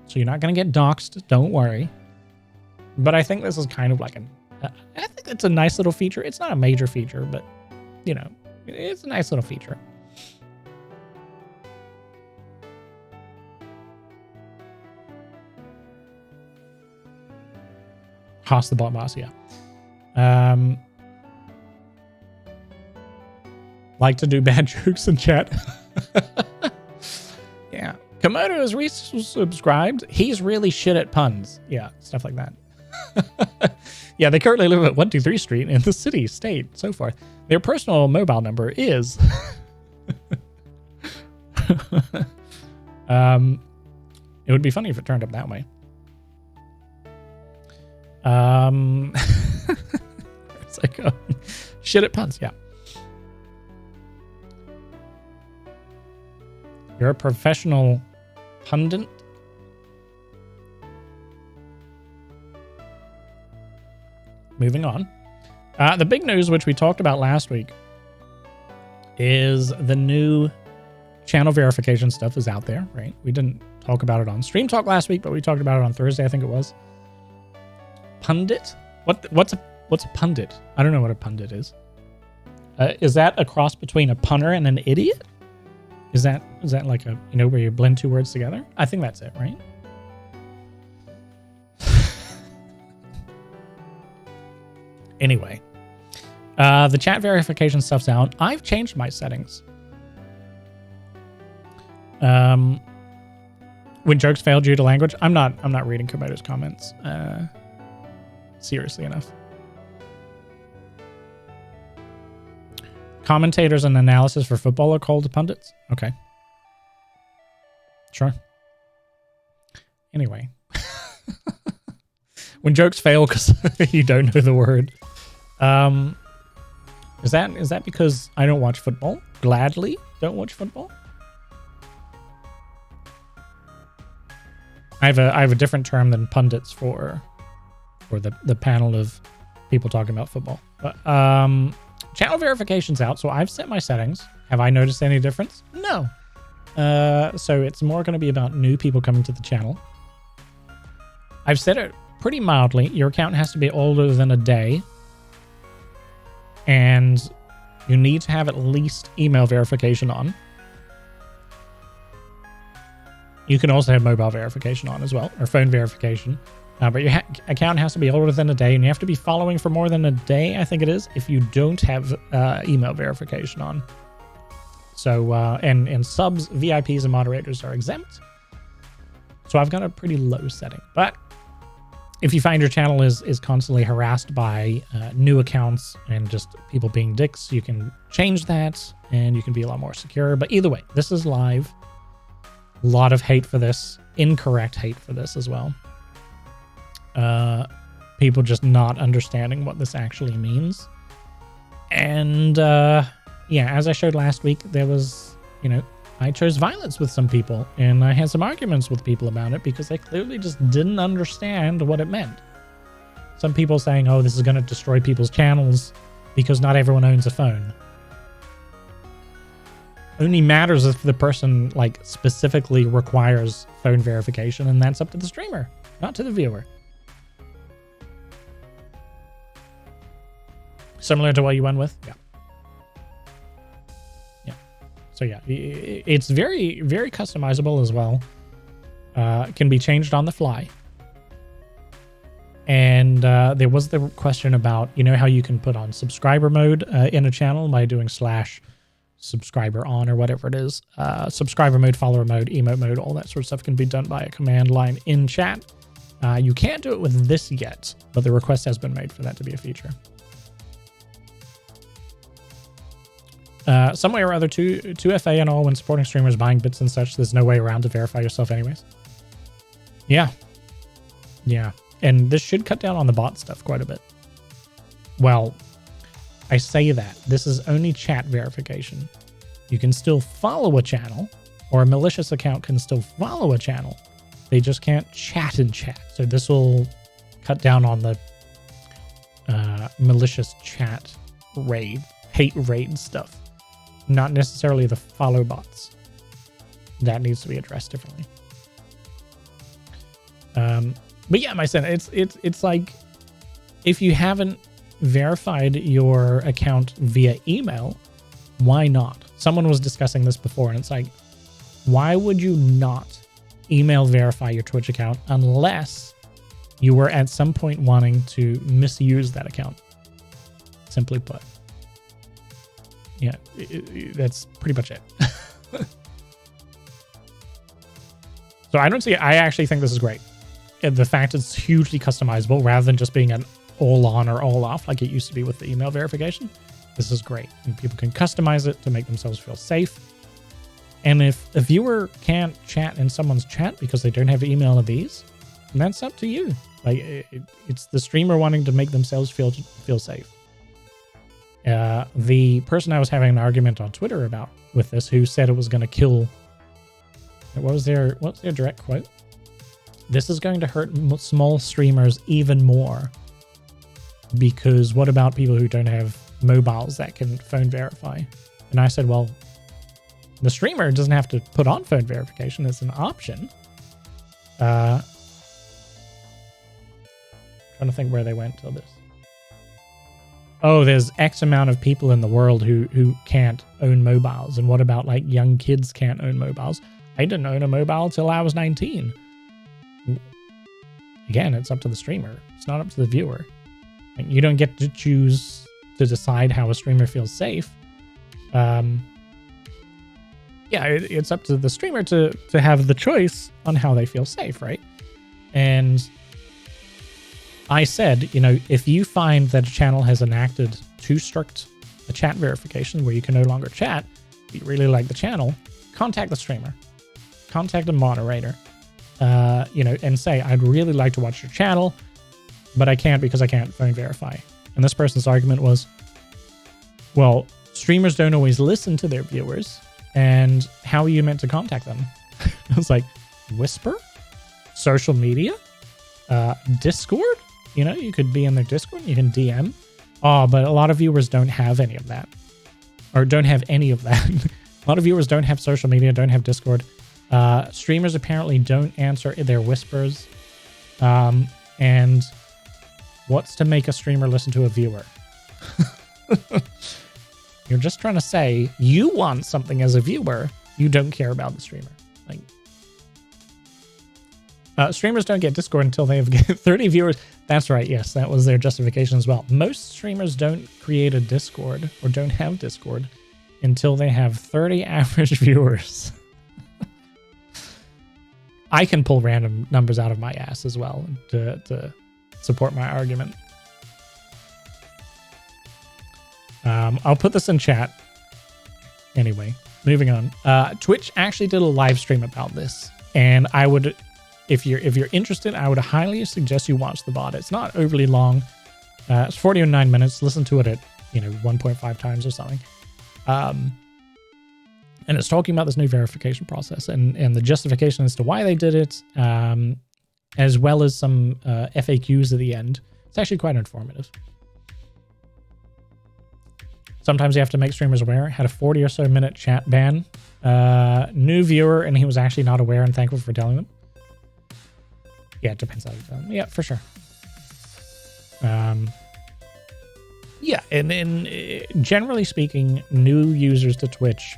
So you're not going to get doxxed. Don't worry. But I think this is kind of like I think it's a nice little feature. It's not a major feature, but, it's a nice little feature. Haas the bot boss, yeah. Like to do bad jokes in chat. Yeah. Komodo is resubscribed. He's really shit at puns. Yeah, stuff like that. Yeah, they currently live at 123 Street in the city, state, so forth. Their personal mobile number is... It would be funny if it turned up that way. It's like shit at puns, yeah. You're a professional pundit? Moving on. The big news, which we talked about last week, is the new channel verification stuff is out there, right? We didn't talk about it on Stream Talk last week, but we talked about it on Thursday, I think it was. Pundit? What's a pundit? I don't know what a pundit is. Is that a cross between a punter and an idiot? Is that like a, where you blend two words together? I think that's it, right? Anyway, the chat verification stuff's out. I've changed my settings. When jokes fail due to language, I'm not reading Komodo's comments seriously enough. Commentators and analysis for football are called pundits. Okay. Sure. Anyway. When jokes fail because you don't know the word. Is that because I don't watch football? Gladly don't watch football? I have a different term than pundits for the panel of people talking about football. But channel verification's out, so I've set my settings. Have I noticed any difference? No. So it's more going to be about new people coming to the channel. I've set it pretty mildly. Your account has to be older than a day. And you need to have at least email verification on. You can also have mobile verification on as well, or phone verification. But your account has to be older than a day, and you have to be following for more than a day, I think it is, if you don't have email verification on. So, and subs, VIPs, and moderators are exempt. So I've got a pretty low setting. But if you find your channel is constantly harassed by new accounts and just people being dicks, you can change that, and you can be a lot more secure. But either way, this is live. A lot of hate for this. Incorrect hate for this as well. People just not understanding what this actually means. And yeah, as I showed last week, there was, I chose violence with some people, and I had some arguments with people about it because they clearly just didn't understand what it meant. Some people saying, oh, this is going to destroy people's channels because not everyone owns a phone. Only matters if the person specifically requires phone verification, and that's up to the streamer, not to the viewer. Similar to what you went with? Yeah. Yeah. So yeah, it's very, very customizable as well. It can be changed on the fly. And there was the question about, how you can put on subscriber mode in a channel by doing /subscriber on or whatever it is. Subscriber mode, follower mode, emote mode, all that sort of stuff can be done by a command line in chat. You can't do it with this yet, but the request has been made for that to be a feature. Some way or other, 2FA and all, when supporting streamers buying bits and such, there's no way around to verify yourself anyways. Yeah. Yeah. And this should cut down on the bot stuff quite a bit. Well, I say that. This is only chat verification. You can still follow a channel, or a malicious account can still follow a channel. They just can't chat in chat. So this will cut down on the malicious chat raid, hate raid stuff. Not necessarily the follow bots. That needs to be addressed differently. But yeah, my son, it's like, if you haven't verified your account via email, why not? Someone was discussing this before, and it's like, why would you not email verify your Twitch account unless you were at some point wanting to misuse that account? Simply put. Yeah, that's pretty much it. So I actually think this is great. The fact it's hugely customizable rather than just being an all on or all off like it used to be with the email verification. This is great. And people can customize it to make themselves feel safe. And if a viewer can't chat in someone's chat because they don't have email of these, then that's up to you. It's the streamer wanting to make themselves feel safe. The person I was having an argument on Twitter about with this, who said it was going to kill. What was their direct quote? This is going to hurt small streamers even more, because what about people who don't have mobiles that can phone verify? And I said, well, the streamer doesn't have to put on phone verification. It's an option. Trying to think where they went till this. Oh, there's X amount of people in the world who can't own mobiles. And what about young kids can't own mobiles? I didn't own a mobile till I was 19. Again, it's up to the streamer. It's not up to the viewer. Like, you don't get to choose to decide how a streamer feels safe. It's up to the streamer to have the choice on how they feel safe, right? And I said, if you find that a channel has enacted too strict a chat verification where you can no longer chat, if you really like the channel, contact the streamer, contact a moderator, and say, I'd really like to watch your channel, but I can't because I can't phone verify. And this person's argument was, well, streamers don't always listen to their viewers, and how are you meant to contact them? I was like, Whisper? Social media? Discord? You could be in their Discord, you can DM. Oh, but a lot of viewers don't have any of that. Or don't have any of that. A lot of viewers don't have social media, don't have Discord. Streamers apparently don't answer their whispers. And what's to make a streamer listen to a viewer? You're just trying to say you want something as a viewer. You don't care about the streamer. Streamers don't get Discord until they have 30 viewers. That's right. Yes, that was their justification as well. Most streamers don't create a Discord or don't have Discord until they have 30 average viewers. I can pull random numbers out of my ass as well to support my argument. I'll put this in chat. Anyway, moving on. Twitch actually did a live stream about this, and I would, if you're interested, I would highly suggest you watch the VOD. It's not overly long. It's 49 minutes. Listen to it at 1.5 times or something. And it's talking about this new verification process and the justification as to why they did it, as well as some FAQs at the end. It's actually quite informative. Sometimes you have to make streamers aware. Had a 40 or so minute chat ban. New viewer, and he was actually not aware and thankful for telling them. Yeah, it depends how you tell them. Yeah, for sure. Yeah, and generally speaking, new users to Twitch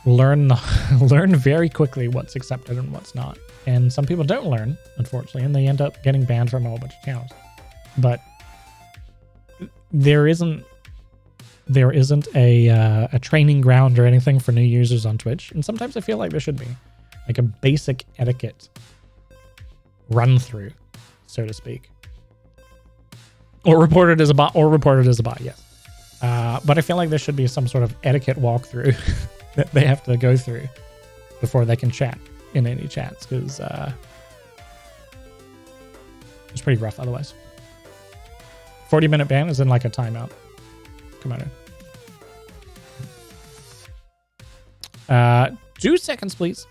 learn very quickly what's accepted and what's not. And some people don't learn, unfortunately, and they end up getting banned from a whole bunch of channels. But there isn't a training ground or anything for new users on Twitch, and sometimes I feel like there should be, like, a basic etiquette run through, so to speak, or reported as a bot, yes. But I feel like there should be some sort of etiquette walkthrough that they have to go through before they can chat in any chats, because it's pretty rough otherwise. 40-minute ban is in like a timeout. Come on in. 2 seconds, please.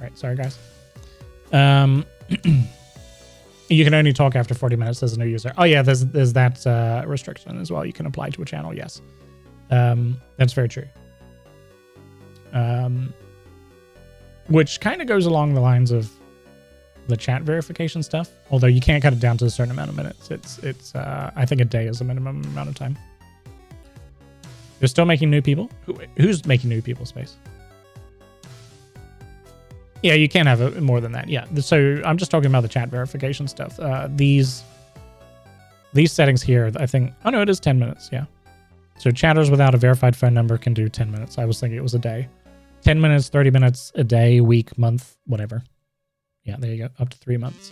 Right. Sorry, guys. You can only talk after 40 minutes as a new user. Oh yeah, there's that restriction as well. You can apply to a channel. Yes, that's very true. Which kind of goes along the lines of the chat verification stuff. Although you can't cut it down to a certain amount of minutes. It's I think a day is the minimum amount of time. They're still making new people. Who's making new people, Space? Yeah, you can't have it more than that. Yeah, so I'm just talking about the chat verification stuff. These settings here, I think. Oh no, it is 10 minutes. Yeah. So chatters without a verified phone number can do 10 minutes. I was thinking it was a day. 10 minutes, 30 minutes a day, week, month, whatever. Yeah, there you go. Up to 3 months.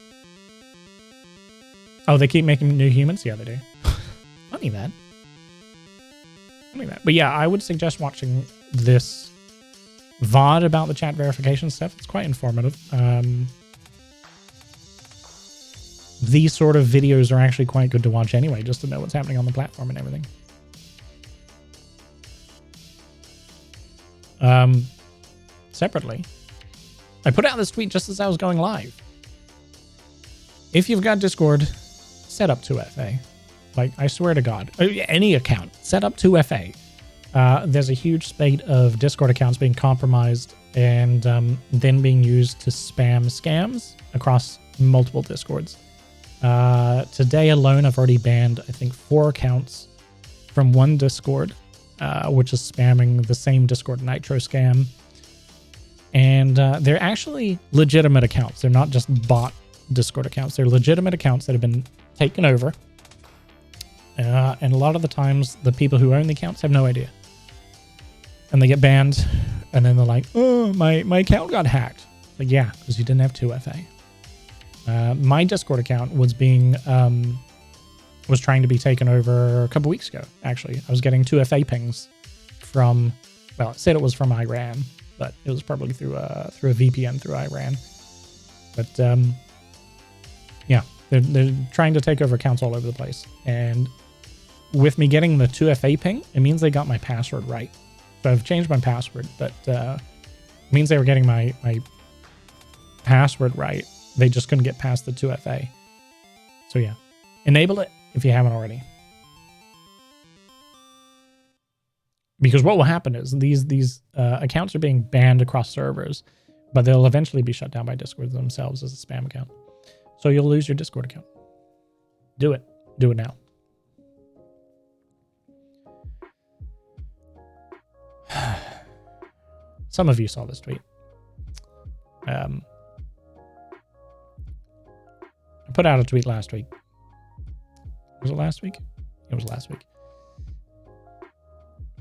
Oh, they keep making new humans? Yeah, they do. Funny that. But yeah, I would suggest watching this VOD about the chat verification stuff. It's quite informative. These sort of videos are actually quite good to watch anyway, just to know what's happening on the platform and everything. Separately, I put out this tweet just as I was going live. If you've got Discord, set up 2FA. Like, I swear to God, any account, set up 2FA. There's a huge spate of Discord accounts being compromised and then being used to spam scams across multiple Discords. Today alone, I've already banned, I think, 4 accounts from one Discord, which is spamming the same Discord Nitro scam. And they're actually legitimate accounts. They're not just bot Discord accounts. They're legitimate accounts that have been taken over. And a lot of the times, the people who own the accounts have no idea. And they get banned, and then they're like, oh, my account got hacked. Like, yeah, because you didn't have 2FA. My Discord account was was trying to be taken over a couple weeks ago, actually. I was getting 2FA pings from, well, it said it was from Iran, but it was probably through a VPN through Iran. But, yeah, they're trying to take over accounts all over the place. And with me getting the 2FA ping, it means they got my password right. So I've changed my password, but it means they were getting my password right. They just couldn't get past the 2FA. So yeah, enable it if you haven't already. Because what will happen is these accounts are being banned across servers, but they'll eventually be shut down by Discord themselves as a spam account. So you'll lose your Discord account. Do it. Do it now. Some of you saw this tweet. I put out a tweet last week. Was it last week? It was last week.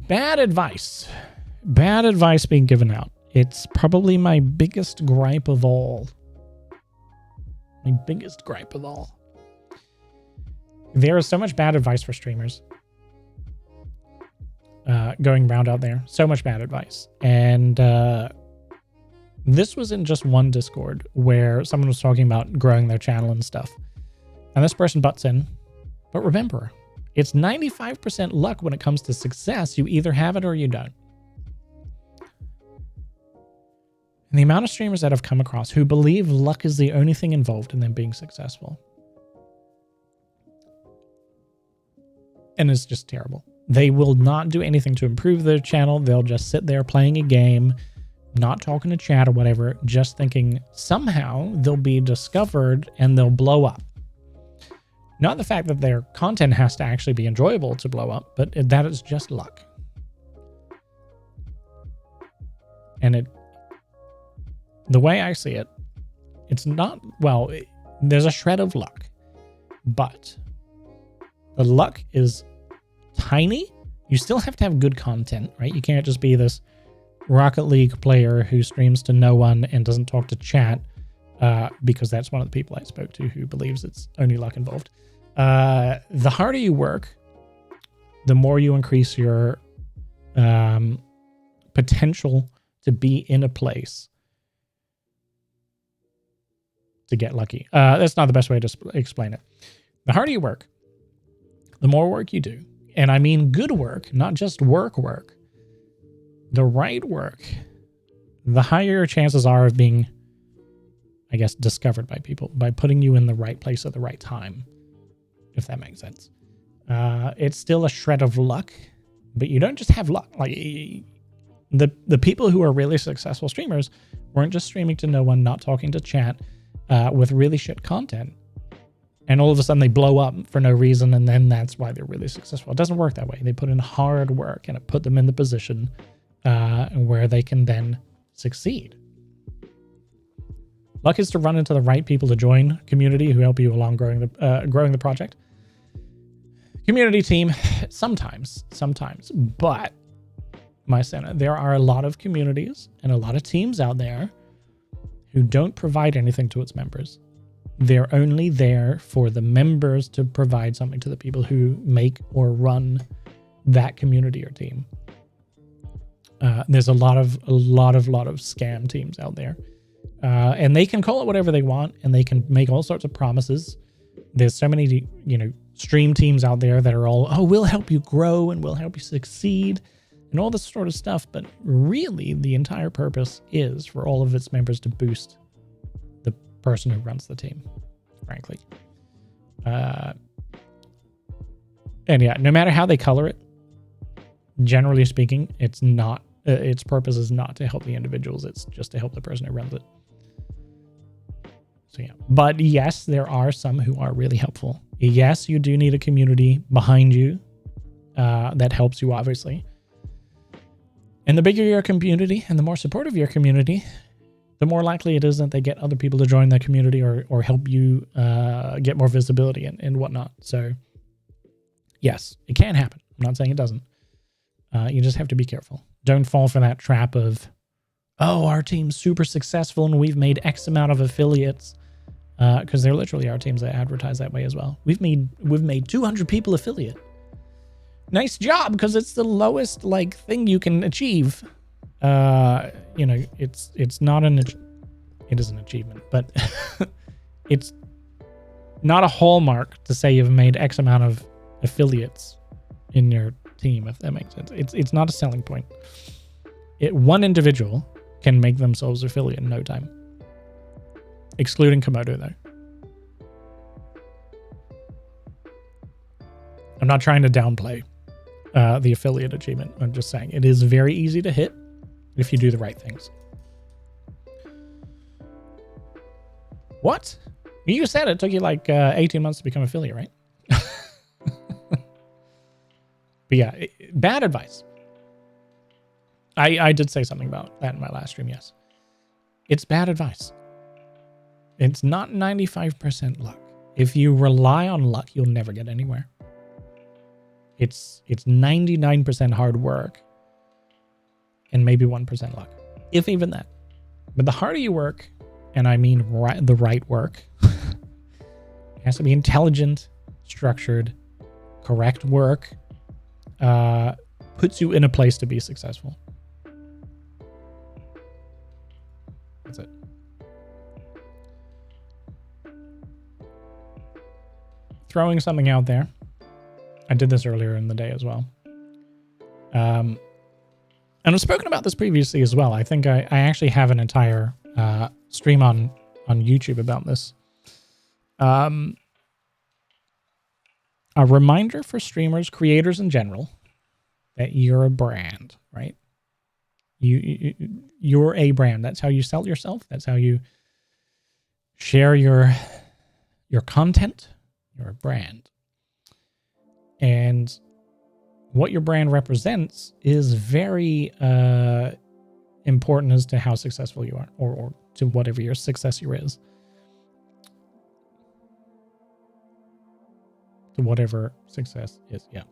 Bad advice. Bad advice being given out. It's probably my biggest gripe of all. My biggest gripe of all. There is so much bad advice for streamers going around out there. So much bad advice. And this was in just one Discord where someone was talking about growing their channel and stuff. And this person butts in. But remember, it's 95% luck when it comes to success. You either have it or you don't. And the amount of streamers that I've come across who believe luck is the only thing involved in them being successful. And it's just terrible. They will not do anything to improve their channel. They'll just sit there playing a game, not talking to chat or whatever, just thinking somehow they'll be discovered and they'll blow up. Not the fact that their content has to actually be enjoyable to blow up, but that is just luck. And the way I see it, it's not, well, there's a shred of luck, but the luck is tiny. You still have to have good content, right? You can't just be this Rocket League player who streams to no one and doesn't talk to chat, because that's one of the people I spoke to who believes it's only luck involved. The harder you work, the more you increase your potential to be in a place to get lucky. That's not the best way to explain it. The harder you work, the more work you do. And I mean good work, not just work. The right work, the higher your chances are of being I guess, discovered by people by putting you in the right place at the right time, if that makes sense. It's still a shred of luck, but you don't just have luck. Like the people who are really successful streamers weren't just streaming to no one, not talking to chat, with really shit content, and all of a sudden they blow up for no reason, and then that's why they're really successful. It doesn't work that way. They put in hard work, and it put them in the position where they can then succeed. Luck is to run into the right people to join community who help you along growing the project. Community team, sometimes, but my Senna, there are a lot of communities and a lot of teams out there who don't provide anything to its members. They're only there for the members to provide something to the people who make or run that community or team. There's a lot of scam teams out there. And they can call it whatever they want, and they can make all sorts of promises. There's so many, stream teams out there that are all, oh, we'll help you grow and we'll help you succeed and all this sort of stuff. But really, the entire purpose is for all of its members to boost the person who runs the team, frankly. And yeah, no matter how they color it, generally speaking, it's not, its purpose is not to help the individuals. It's just to help the person who runs it. So yeah, but yes, there are some who are really helpful. Yes, you do need a community behind you that helps you, obviously. And the bigger your community and the more supportive your community, the more likely it is that they get other people to join the community or help you get more visibility and whatnot. So yes, it can happen. I'm not saying it doesn't. You just have to be careful. Don't fall for that trap of, oh, our team's super successful and we've made X amount of affiliates. Because there literally are teams that advertise that way as well. We've made 200 people affiliate. Nice job, because it's the lowest thing you can achieve. It's not it is an achievement, but it's not a hallmark to say you've made X amount of affiliates in your team, if that makes sense. It's not a selling point. One individual can make themselves affiliate in no time. Excluding Komodo, though. I'm not trying to downplay the affiliate achievement. I'm just saying it is very easy to hit if you do the right things. What? You said it took you 18 months to become affiliate, right? But yeah, bad advice. I did say something about that in my last stream, yes. It's bad advice. It's not 95% luck. If you rely on luck, you'll never get anywhere. It's 99% hard work and maybe 1% luck, if even that. But the harder you work, and I mean the right work, it has to be intelligent, structured, correct work, puts you in a place to be successful. That's it. Throwing something out there. I did this earlier in the day as well. And I've spoken about this previously as well. I think I actually have an entire stream on YouTube about this. A reminder for streamers, creators in general, that you're a brand, right? You're a brand. That's how you sell yourself. That's how you share your content. You're a brand. And what your brand represents is very important as to how successful you are, or to whatever your success is. To whatever success is, yeah.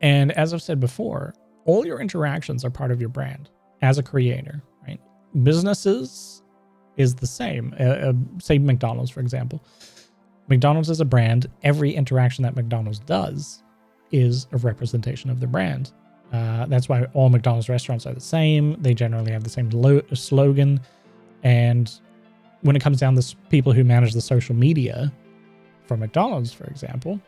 And as I've said before, all your interactions are part of your brand as a creator, right? Businesses is the same. Say McDonald's, for example. McDonald's is a brand. Every interaction that McDonald's does is a representation of the brand. That's why all McDonald's restaurants are the same. They generally have the same slogan. And when it comes down to people who manage the social media for McDonald's, for example,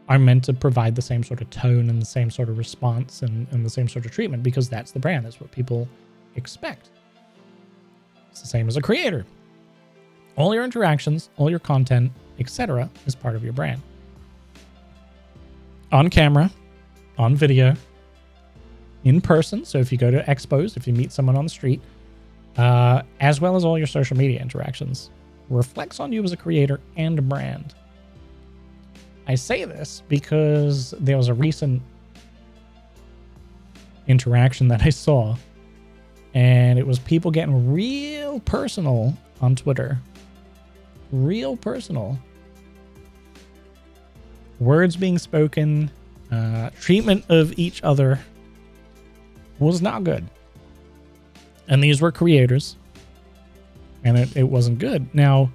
are meant to provide the same sort of tone and the same sort of response and the same sort of treatment, because that's the brand. That's what people expect. It's the same as a creator. All your interactions, all your content, etc. is part of your brand. On camera, on video, in person. So if you go to expos, if you meet someone on the street, as well as all your social media interactions, reflects on you as a creator and a brand. I say this because there was a recent interaction that I saw, and it was people getting real personal on Twitter. Real personal. Words being spoken, treatment of each other was not good. And these were creators, and it wasn't good. Now,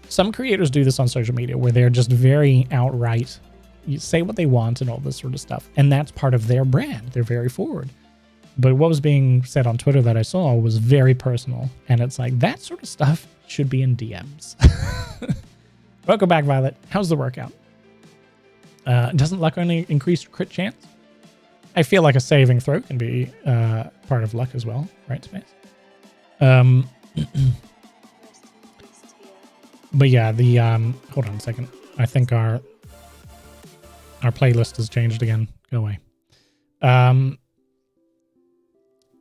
some creators do this on social media where they're just very outright, you say what they want and all this sort of stuff. And that's part of their brand. They're very forward. But what was being said on Twitter that I saw was very personal. And it's like, that sort of stuff should be in DMs. Welcome back, Violet. How's the workout? Doesn't luck only increase crit chance? I feel like a saving throw can be part of luck as well, right, Space? But yeah, the hold on a second. I think our playlist has changed again. Go away.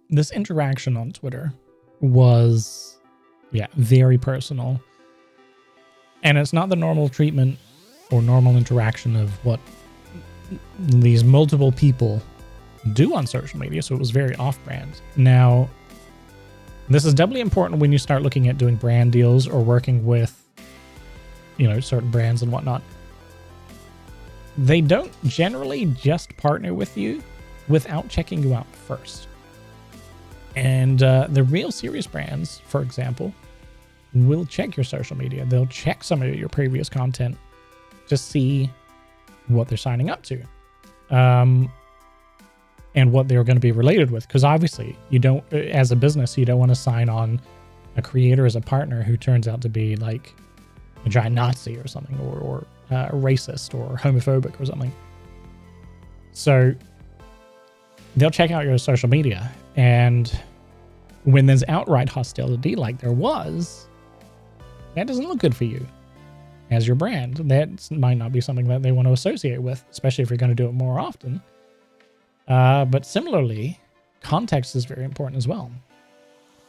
This interaction on Twitter was, yeah, very personal. And it's not the normal treatment or normal interaction of what these multiple people do on social media, so it was very off-brand. Now, this is doubly important when you start looking at doing brand deals or working with, you know, certain brands and whatnot. They don't generally just partner with you without checking you out first. And the real serious brands, for example, will check your social media. They'll check some of your previous content to see what they're signing up to. And what they're going to be related with. Because obviously, you don't, as a business, you don't want to sign on a creator as a partner who turns out to be like a giant Nazi or something, or racist or homophobic or something. So they'll check out your social media. And when there's outright hostility like there was, that doesn't look good for you as your brand. That might not be something that they want to associate with, especially if you're going to do it more often. But similarly, context is very important as well.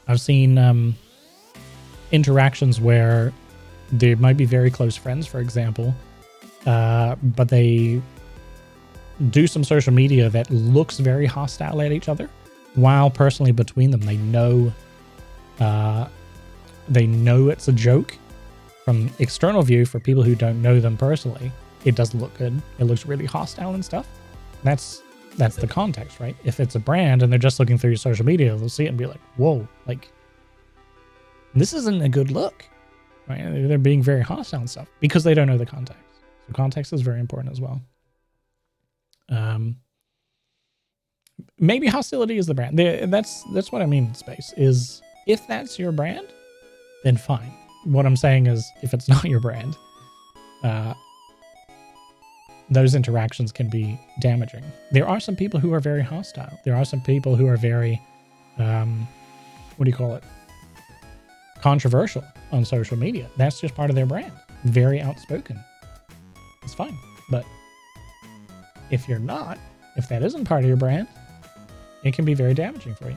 I've seen interactions where they might be very close friends, for example, but they do some social media that looks very hostile at each other, while personally between them they know it's a joke. From external view, for people who don't know them personally, it doesn't look good. It looks really hostile and stuff. That's the context, right? If it's a brand and they're just looking through your social media, they'll see it and be like, whoa, like, this isn't a good look, right? They're being very hostile and stuff because they don't know the context. So context is very important as well. Maybe hostility is the brand. That's what I mean in Space, is if that's your brand, then fine. What I'm saying is if it's not your brand, those interactions can be damaging. There are some people who are very hostile. There are some people who are very, controversial on social media. That's just part of their brand. Very outspoken. It's fine. But if you're not, if that isn't part of your brand, it can be very damaging for you.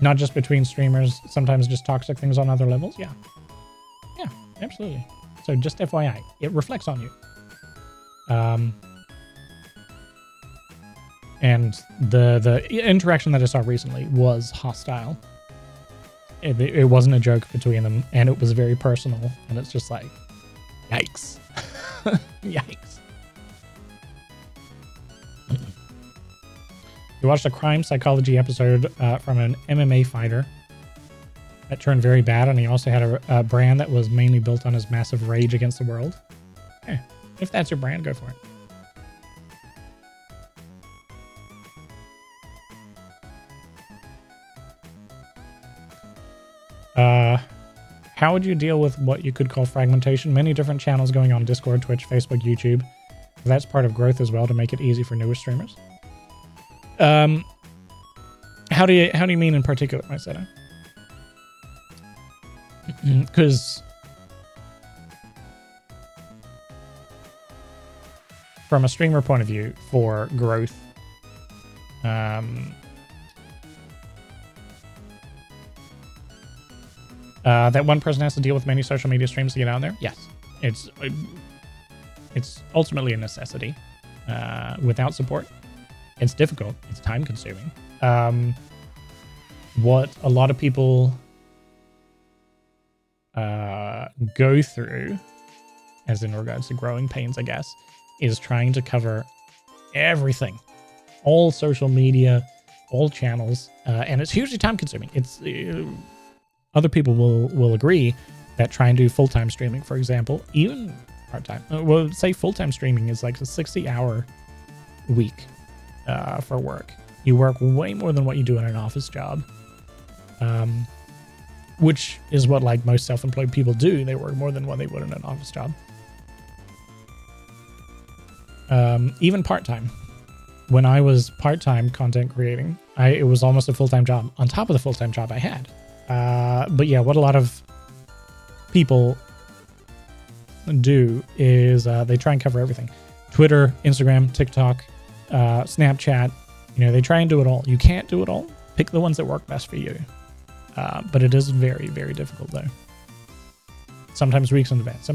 Not just between streamers, sometimes just toxic things on other levels. Yeah. Yeah, absolutely. So just FYI, it reflects on you. And the interaction that I saw recently was hostile. It wasn't a joke between them, and it was very personal. And it's just like, yikes. Yikes. You watched a crime psychology episode from an MMA fighter that turned very bad, and he also had a brand that was mainly built on his massive rage against the world. If that's your brand, go for it. How would you deal with what you could call fragmentation? Many different channels going on Discord, Twitch, Facebook, YouTube. That's part of growth as well, to make it easy for newer streamers. How How do you mean in particular, my setup? Because from a streamer point of view, for growth, that one person has to deal with many social media streams to get out there. Yes, it's ultimately a necessity. Without support, it's difficult. It's time consuming. What a lot of people go through, as in regards to growing pains, I guess, is trying to cover everything, all social media, all channels, and it's hugely time consuming. It's other people will agree that trying to do full-time streaming, for example, even part-time, well, say full-time streaming is like a 60-hour week for work. You work way more than what you do in an office job, which is what like most self-employed people do. They work more than what they would in an office job. Even part-time. When I was part-time content creating, it was almost a full-time job on top of the full-time job I had. But yeah, what a lot of people do is they try and cover everything. Twitter, Instagram, TikTok, Snapchat, they try and do it all. You can't do it all. Pick the ones that work best for you. But it is very, very difficult though. Sometimes weeks in advance,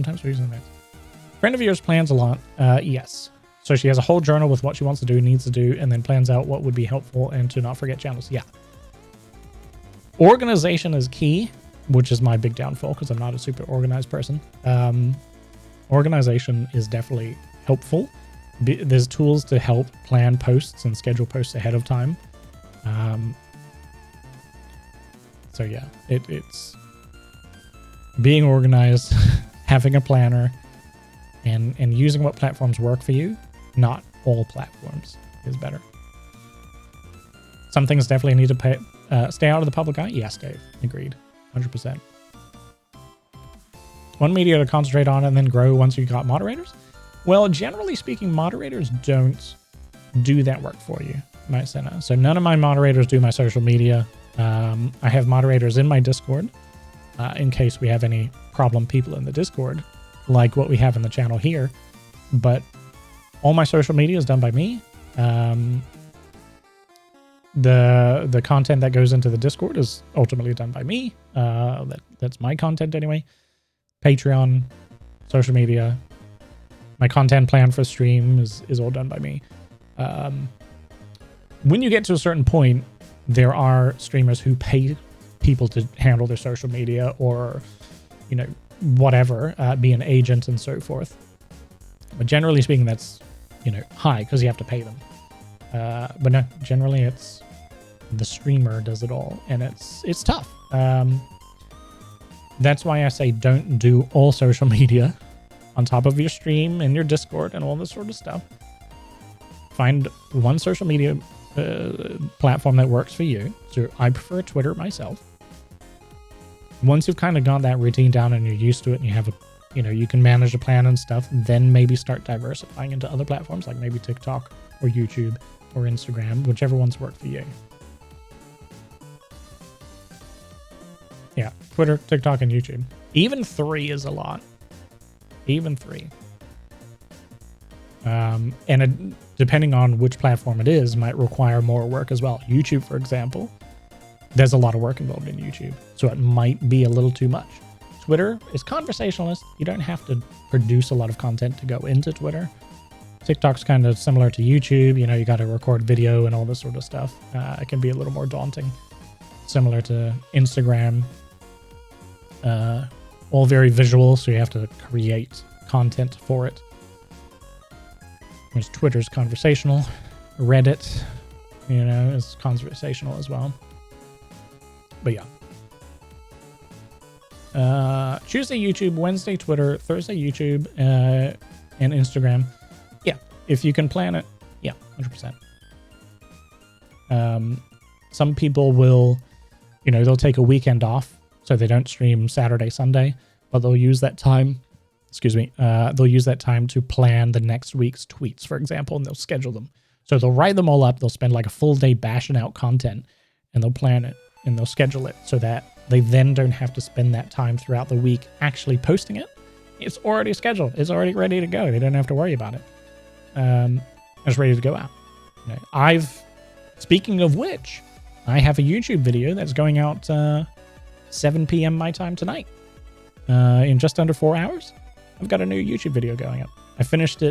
Friend of yours plans a lot. Yes. So she has a whole journal with what she wants to do, needs to do, and then plans out what would be helpful and to not forget channels. Yeah. Organization is key, which is my big downfall because I'm not a super organized person. Organization is definitely helpful. There's tools to help plan posts and schedule posts ahead of time. So yeah, it's being organized, having a planner, and using what platforms work for you. Not all platforms is better. Some things definitely need to stay out of the public eye. Yes, Dave. Agreed. 100%. One media to concentrate on and then grow once you got moderators? Well, generally speaking, moderators don't do that work for you, Mycena. So none of my moderators do my social media. I have moderators in my Discord in case we have any problem people in the Discord, like what we have in the channel here. But all my social media is done by me. The content that goes into the Discord is ultimately done by me. That's my content anyway. Patreon, social media, my content plan for stream is all done by me. When you get to a certain point, there are streamers who pay people to handle their social media or, whatever, be an agent and so forth. But generally speaking, that's, high because you have to pay them. But no, generally it's the streamer does it all, and it's tough. That's why I say don't do all social media on top of your stream and your Discord and all this sort of stuff. Find one social media platform that works for you. So I prefer Twitter myself. Once you've kind of got that routine down and you're used to it and you have you can manage a plan and stuff, then maybe start diversifying into other platforms like maybe TikTok or YouTube or Instagram, whichever ones work for you. Yeah, Twitter, TikTok, and YouTube. Even 3 is a lot. Even 3. And depending on which platform it is, might require more work as well. YouTube, for example, there's a lot of work involved in YouTube, so it might be a little too much. Twitter is conversationalist. You don't have to produce a lot of content to go into Twitter. TikTok's kind of similar to YouTube. You got to record video and all this sort of stuff. It can be a little more daunting. Similar to Instagram. All very visual, so you have to create content for it. Whereas Twitter's conversational. Reddit, is conversational as well. But yeah. Tuesday YouTube, Wednesday Twitter, Thursday YouTube, and Instagram. Yeah, if you can plan it, yeah, 100%. Some people will, they'll take a weekend off, so they don't stream Saturday, Sunday, but they'll use that time, they'll use that time to plan the next week's tweets, for example, and they'll schedule them. So they'll write them all up, they'll spend like a full day bashing out content, and they'll plan it and they'll schedule it so that they then don't have to spend that time throughout the week actually posting it. It's already scheduled. It's already ready to go. They don't have to worry about it. It's ready to go out. You know, speaking of which, I have a YouTube video that's going out 7 p.m. my time tonight. In just under 4 hours, I've got a new YouTube video going up. I finished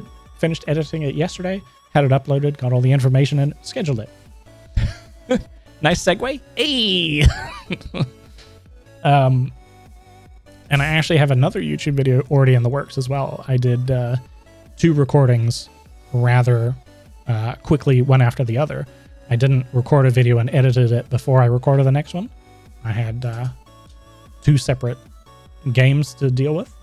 editing it yesterday, had it uploaded, got all the information in, scheduled it. Nice segue. Hey! And I actually have another YouTube video already in the works as well. I did 2 recordings rather quickly, one after the other. I didn't record a video and edited it before I recorded the next one. I had 2 separate games to deal with.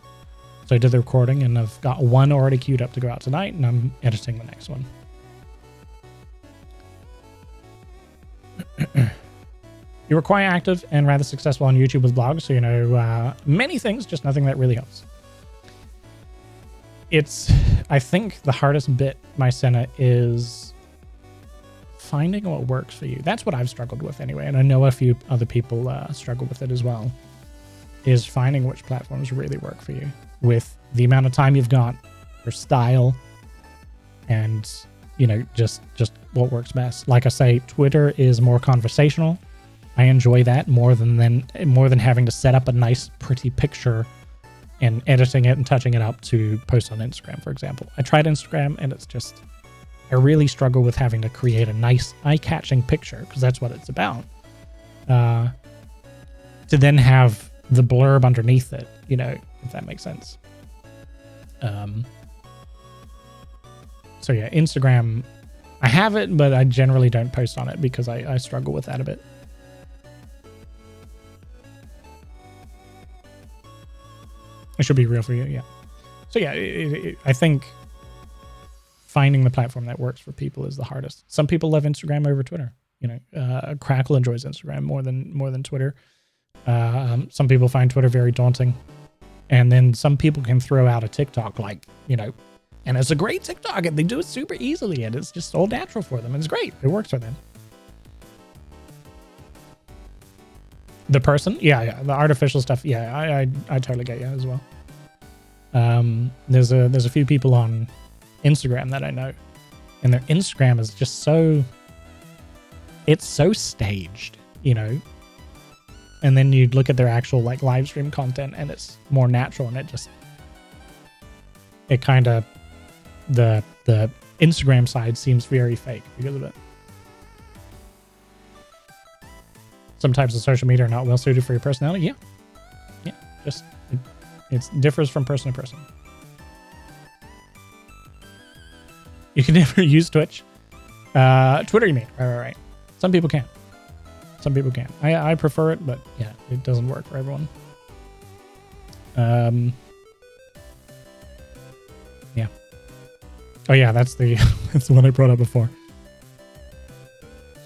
So I did the recording, and I've got one already queued up to go out tonight, and I'm editing the next one. You were quite active and rather successful on YouTube with blogs, so you know many things, just nothing that really helps. I think the hardest bit, my Senna, is finding what works for you. That's what I've struggled with anyway, and I know a few other people struggle with it as well, is finding which platforms really work for you with the amount of time you've got, your style, and you know, just what works best. Like I say, Twitter is more conversational. I enjoy that more than having to set up a nice, pretty picture and editing it and touching it up to post on Instagram, for example. I tried Instagram, and it's just, I really struggle with having to create a nice, eye-catching picture, because that's what it's about. To then have the blurb underneath it, you know, if that makes sense. So yeah, Instagram, I have it, but I generally don't post on it because I struggle with that a bit. It should be real for you, yeah. So yeah, I think finding the platform that works for people is the hardest. Some people love Instagram over Twitter. You know, Crackle enjoys Instagram more than Twitter. Some people find Twitter very daunting. And then some people can throw out a TikTok, like, you know, and it's a great TikTok, and they do it super easily, and it's just all natural for them. It's great. It works for them. The person? Yeah. The artificial stuff. Yeah, I totally get you as well. There's a few people on Instagram that I know, and their Instagram is just so, it's so staged, you know. And then you look at their actual like live stream content, and it's more natural, and it kind of, the Instagram side seems very fake because of it. Some types of social media are not well suited for your personality. Yeah. Just it differs from person to person. You can never use Twitch. Twitter, you mean? Right. Some people can. Some people can. I prefer it, but yeah, it doesn't work for everyone. Yeah. Oh yeah, that's the that's the one I brought up before.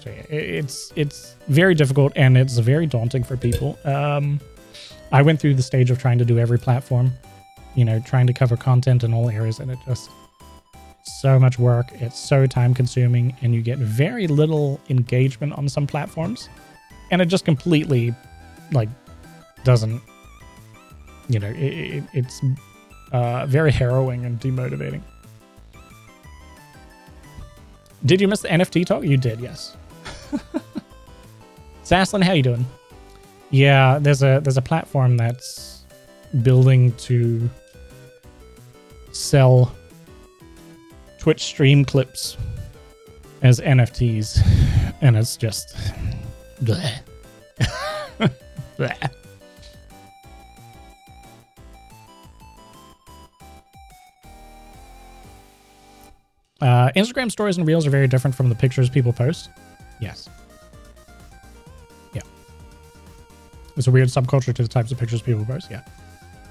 So yeah, it's very difficult, and it's very daunting for people. I went through the stage of trying to do every platform, you know, trying to cover content in all areas, and it just so much work. It's so time consuming, and you get very little engagement on some platforms, and it just completely like doesn't, you know, it's very harrowing and demotivating. Did you miss the NFT talk? You did, yes. Saslin, how you doing? Yeah, there's a platform that's building to sell Twitch stream clips as NFTs, and it's just bleh. Bleh. Instagram stories and reels are very different from the pictures people post. Yes. Yeah. It's a weird subculture to the types of pictures people post. Yeah.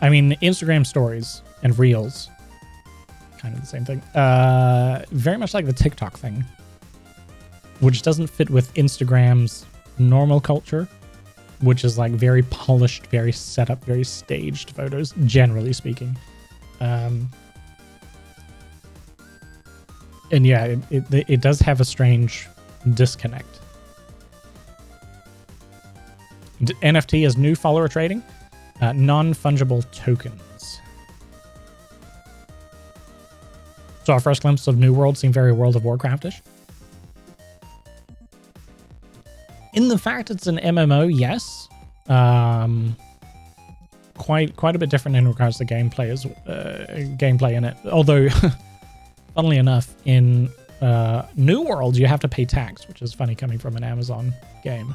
I mean, Instagram stories and reels, kind of the same thing. Very much like the TikTok thing, which doesn't fit with Instagram's normal culture, which is like very polished, very set up, very staged photos, generally speaking. And yeah, it does have a strange disconnect. NFT is new follower trading, non-fungible tokens. So our first glimpse of New World seemed very World of Warcraft-ish. In the fact it's an MMO, yes. Quite a bit different in regards to gameplay in it. Although, funnily enough, in New World you have to pay tax, which is funny coming from an Amazon game.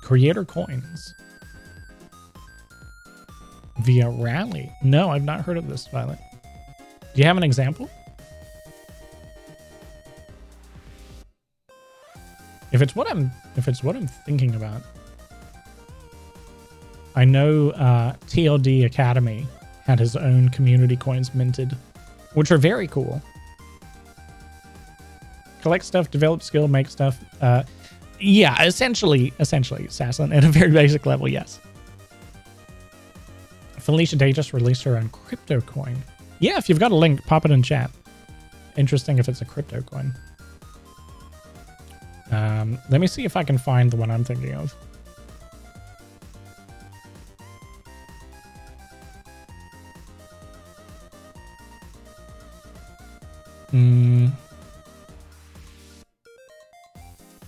Creator coins via Rally. No, I've not heard of this, Violet. Do you have an example? If it's what I'm thinking about, I know TLD Academy had his own community coins minted, which are very cool. Collect stuff, develop skill, make stuff. Yeah, essentially, Assassin at a very basic level, yes. Felicia Day just released her own crypto coin. Yeah, if you've got a link, pop it in chat. Interesting if it's a crypto coin. Let me see if I can find the one I'm thinking of.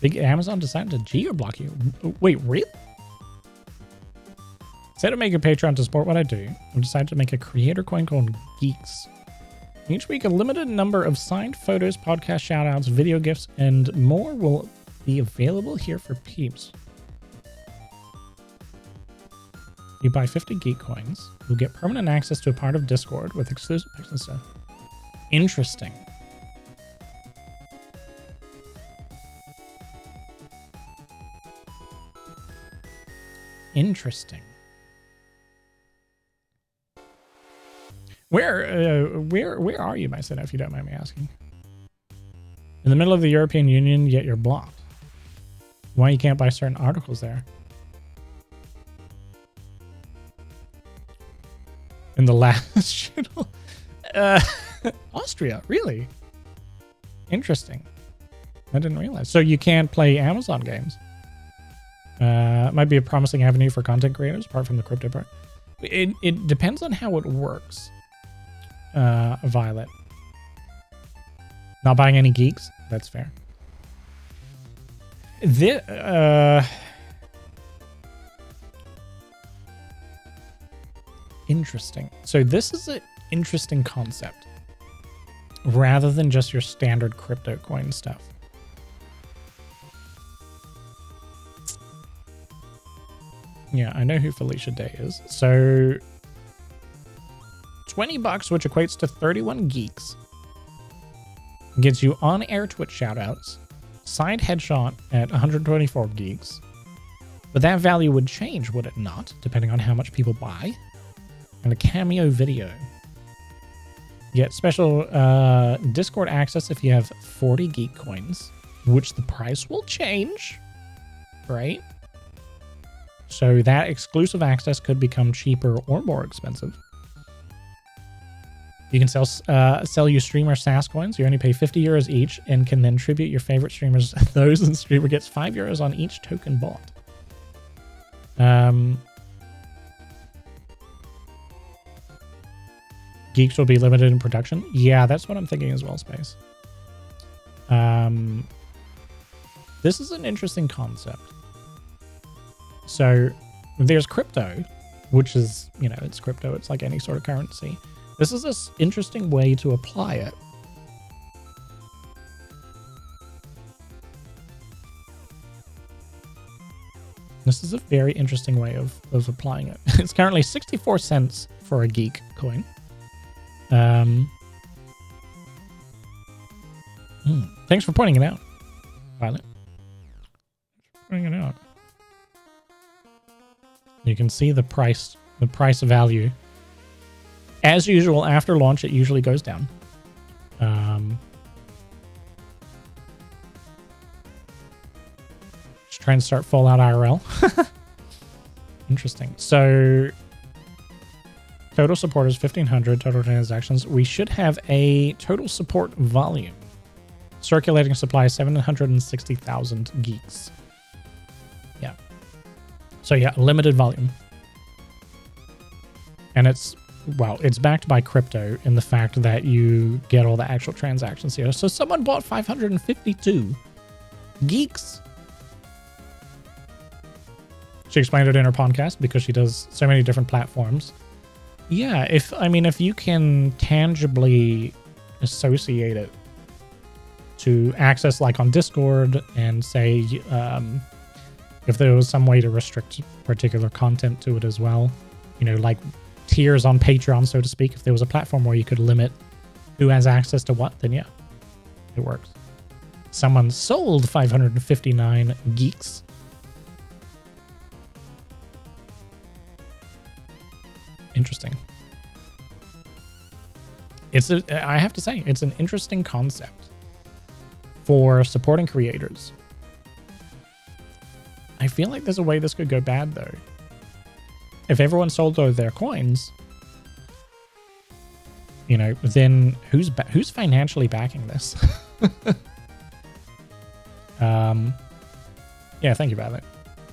Big Amazon decided to geo-block you. Wait, really? Instead of making a Patreon to support what I do, I've decided to make a creator coin called Geeks. Each week, a limited number of signed photos, podcast shoutouts, video gifts, and more will be available here for peeps. You buy 50 Geek coins, you'll get permanent access to a part of Discord with exclusive pics and stuff. Interesting. Interesting. Where are you, Mycena, if you don't mind me asking? In the middle of the European Union, yet you're blocked. Why you can't buy certain articles there? In the last channel? Austria, really? Interesting. I didn't realize. So you can't play Amazon games. Might be a promising avenue for content creators, apart from the crypto part. It depends on how it works. Violet. Not buying any geeks? That's fair. Interesting. So this is an interesting concept. Rather than just your standard crypto coin stuff. Yeah, I know who Felicia Day is. So $20, which equates to 31 geeks, gets you on-air Twitch shoutouts, signed headshot at 124 geeks, but that value would change, would it not, depending on how much people buy, and a cameo video. You get special Discord access if you have 40 geek coins, which the price will change, right? So that exclusive access could become cheaper or more expensive. You can sell you streamer SAS coins. You only pay 50 euros each and can then tribute your favorite streamers. Those and streamer gets 5 euros on each token bought. Geeks will be limited in production. Yeah, that's what I'm thinking as well, Space. This is an interesting concept. So there's crypto, which is, you know, it's crypto. It's like any sort of currency. This is an interesting way to apply it. This is a very interesting way of applying it. It's currently 64 cents for a geek coin. Thanks for pointing it out, Violet. Pointing it out. You can see the price value. As usual, after launch, it usually goes down. Just trying to start Fallout IRL. Interesting. So, total support is 1,500, total transactions. We should have a total support volume. Circulating supply, 760,000 geeks. So yeah, limited volume. And it's backed by crypto in the fact that you get all the actual transactions here. So someone bought 552 geeks. She explained it in her podcast because she does so many different platforms. Yeah, if you can tangibly associate it to access like on Discord and say if there was some way to restrict particular content to it as well, like tiers on Patreon, so to speak, if there was a platform where you could limit who has access to what, then yeah, it works. Someone sold 559 geeks. Interesting. I have to say, it's an interesting concept for supporting creators. I feel like there's a way this could go bad, though. If everyone sold all their coins, then who's financially backing this? Yeah, thank you about that.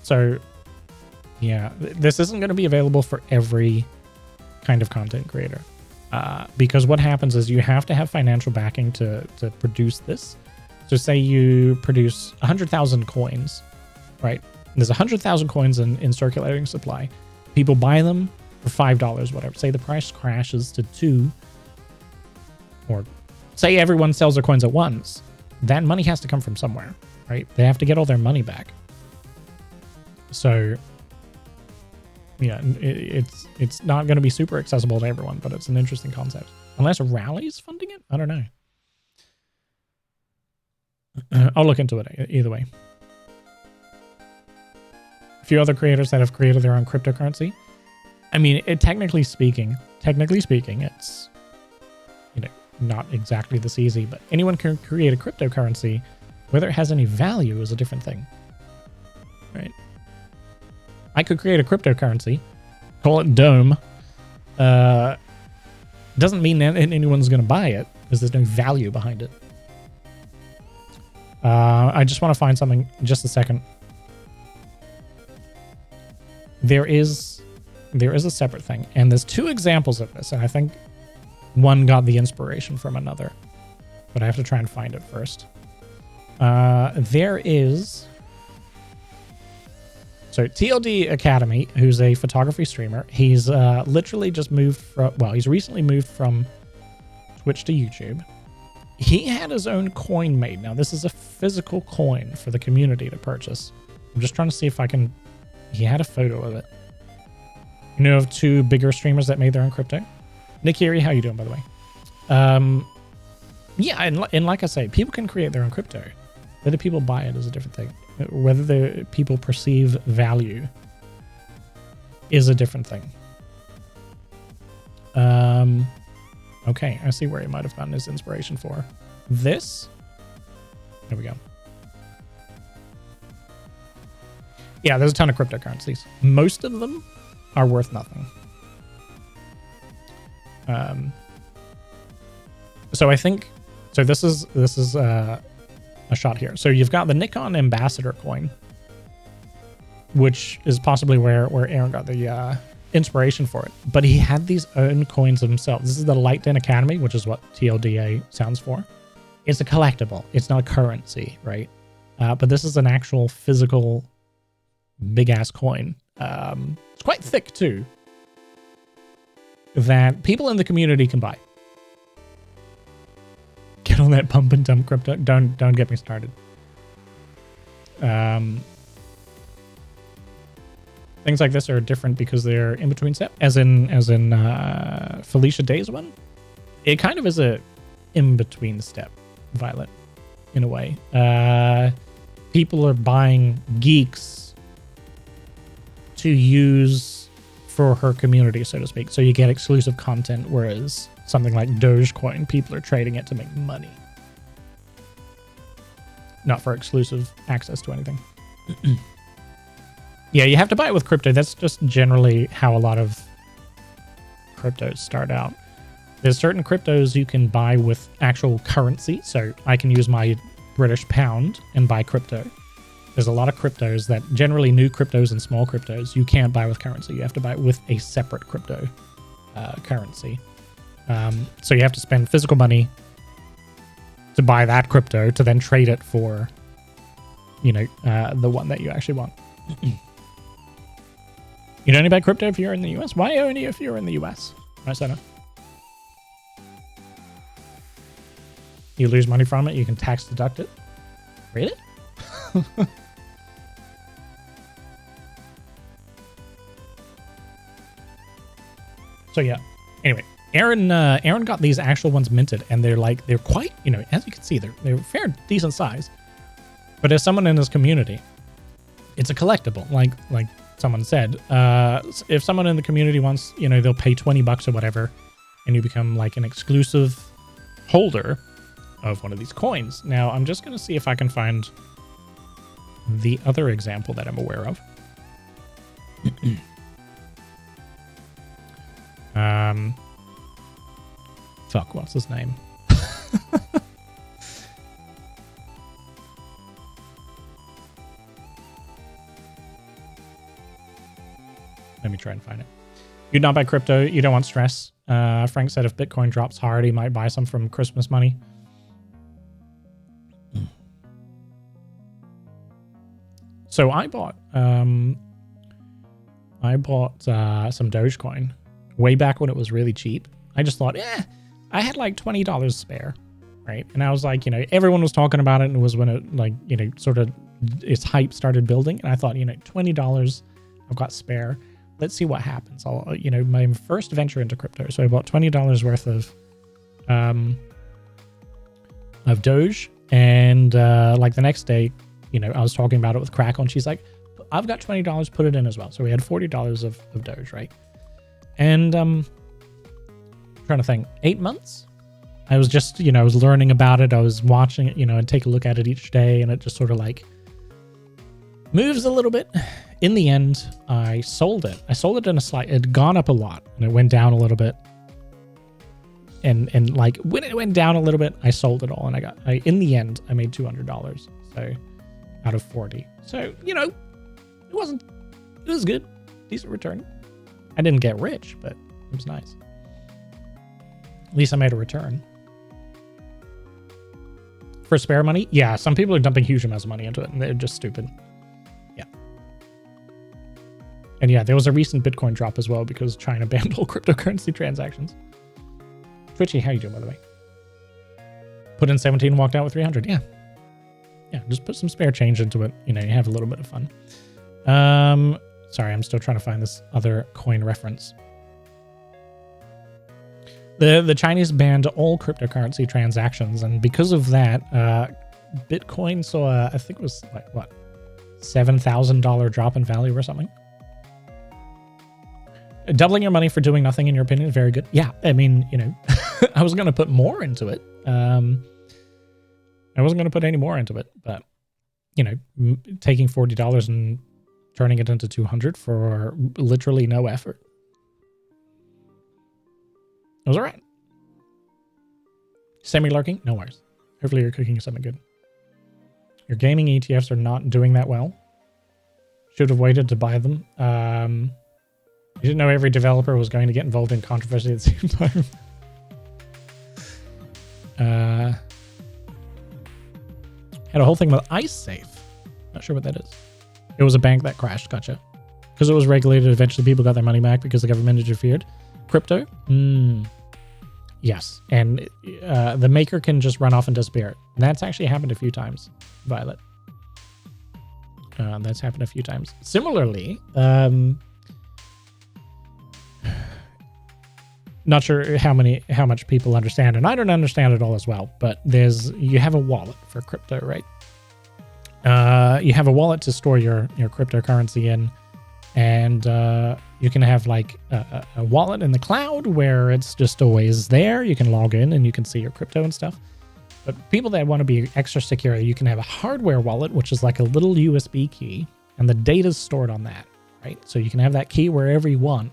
So, yeah, this isn't going to be available for every kind of content creator. Because what happens is you have to have financial backing to produce this. So say you produce 100,000 coins, right? There's 100,000 coins in circulating supply. People buy them for $5, whatever. Say the price crashes to $2, or say everyone sells their coins at once. That money has to come from somewhere, right? They have to get all their money back. So yeah, it's not going to be super accessible to everyone, but it's an interesting concept. Unless Rally's funding it? I don't know. I'll look into it either way. A few other creators that have created their own cryptocurrency. I mean, technically speaking, it's not exactly this easy, but anyone can create a cryptocurrency. Whether it has any value is a different thing, right? I could create a cryptocurrency, call it Dome. Doesn't mean that anyone's going to buy it because there's no value behind it. I just want to find something. Just a second. There is a separate thing, and there's two examples of this, and I think one got the inspiration from another, but I have to try and find it first. There is... So TLD Academy, who's a photography streamer, he's literally just moved from... Well, he's recently moved from Twitch to YouTube. He had his own coin made. Now, this is a physical coin for the community to purchase. I'm just trying to see if I can... He had a photo of it. You know of two bigger streamers that made their own crypto? Nick Erie, how you doing, by the way? Yeah, and like I say, people can create their own crypto. Whether people buy it is a different thing. Whether the people perceive value is a different thing. Okay, I see where he might have gotten his inspiration for. This? There we go. Yeah, there's a ton of cryptocurrencies. Most of them are worth nothing. So I think... So this is a shot here. So you've got the Nikon Ambassador coin, which is possibly where Aaron got the inspiration for it. But he had these own coins himself. This is the Lightden Academy, which is what TLDA stands for. It's a collectible. It's not a currency, right? But this is an actual physical big-ass coin. It's quite thick, too, that people in the community can buy. Get on that pump and dump crypto. Don't get me started. Things like this are different because they're in between step. As in Felicia Day's one, it kind of is a in between step, Violet, in a way. People are buying geeks to use for her community, so to speak. So you get exclusive content, whereas something like Dogecoin, people are trading it to make money, not for exclusive access to anything. Yeah, you have to buy it with crypto. That's just generally how a lot of cryptos start out. There's certain cryptos you can buy with actual currency. So I can use my British pound and buy crypto. there's a lot of cryptos that generally new cryptos and small cryptos you can't buy with currency. You have to buy it with a separate crypto currency. So you have to spend physical money to buy that crypto to then trade it for, the one that you actually want. You only buy crypto if you're in the US? Why only if you're in the US? Right, Senna? You lose money from it, you can tax deduct it. Really? So yeah. Anyway, Aaron got these actual ones minted, and they're quite, as you can see, they're fair decent size. But as someone in this community, it's a collectible, like someone said. If someone in the community wants, they'll pay $20 or whatever, and you become like an exclusive holder of one of these coins. Now, I'm just going to see if I can find the other example that I'm aware of. Fuck, what's his name? Let me try and find it. You'd not buy crypto. You don't want stress. Frank said if Bitcoin drops hard, he might buy some from Christmas money. So I bought some Dogecoin way back when it was really cheap. I just thought, I had like $20 spare, right? And I was like, everyone was talking about it, and it was when it sort of its hype started building. And I thought, $20 I've got spare. Let's see what happens. I'll, my first venture into crypto. So I bought $20 worth of Doge, and like the next day, I was talking about it with Crackle, and she's like, I've got $20, put it in as well. So we had $40 of Doge, right? And trying to think, 8 months? I was just, I was learning about it. I was watching it, I'd take a look at it each day, and it just sort of like moves a little bit. In the end, I sold it. I sold it in a slight, it had gone up a lot, and it went down a little bit. And like when it went down a little bit, I sold it all, and in the end, I made $200. So out of 40. So, it was good. Decent return. I didn't get rich, but it was nice. At least I made a return. For spare money? Yeah, some people are dumping huge amounts of money into it, and they're just stupid. Yeah. And yeah, there was a recent Bitcoin drop as well because China banned all cryptocurrency transactions. Twitchy, how you doing, by the way? Put in 17, walked out with 300. Yeah. Yeah, just put some spare change into it. You have a little bit of fun. Sorry, I'm still trying to find this other coin reference. The Chinese banned all cryptocurrency transactions, and because of that, Bitcoin saw I think it was like what, $7,000 drop in value or something. Doubling your money for doing nothing, in your opinion, is very good. Yeah, I mean, I was going to put more into it. I wasn't going to put any more into it, but taking $40 and turning it into 200 for literally no effort. It was all right. Semi-lurking? No worries. Hopefully you're cooking something good. Your gaming ETFs are not doing that well. Should have waited to buy them. You didn't know every developer was going to get involved in controversy at the same time. Had a whole thing with IceSafe. Not sure what that is. It was a bank that crashed. Gotcha. Because it was regulated, eventually people got their money back because the government interfered. Crypto? Yes. And the maker can just run off and disappear. That's actually happened a few times, Violet. That's happened a few times. Similarly, not sure how much people understand, and I don't understand it all as well, but you have a wallet for crypto, right? You have a wallet to store your cryptocurrency in, and you can have like a wallet in the cloud where it's just always there. You can log in and you can see your crypto and stuff. But people that want to be extra secure, you can have a hardware wallet, which is like a little USB key, and the data's stored on that, right? So you can have that key wherever you want.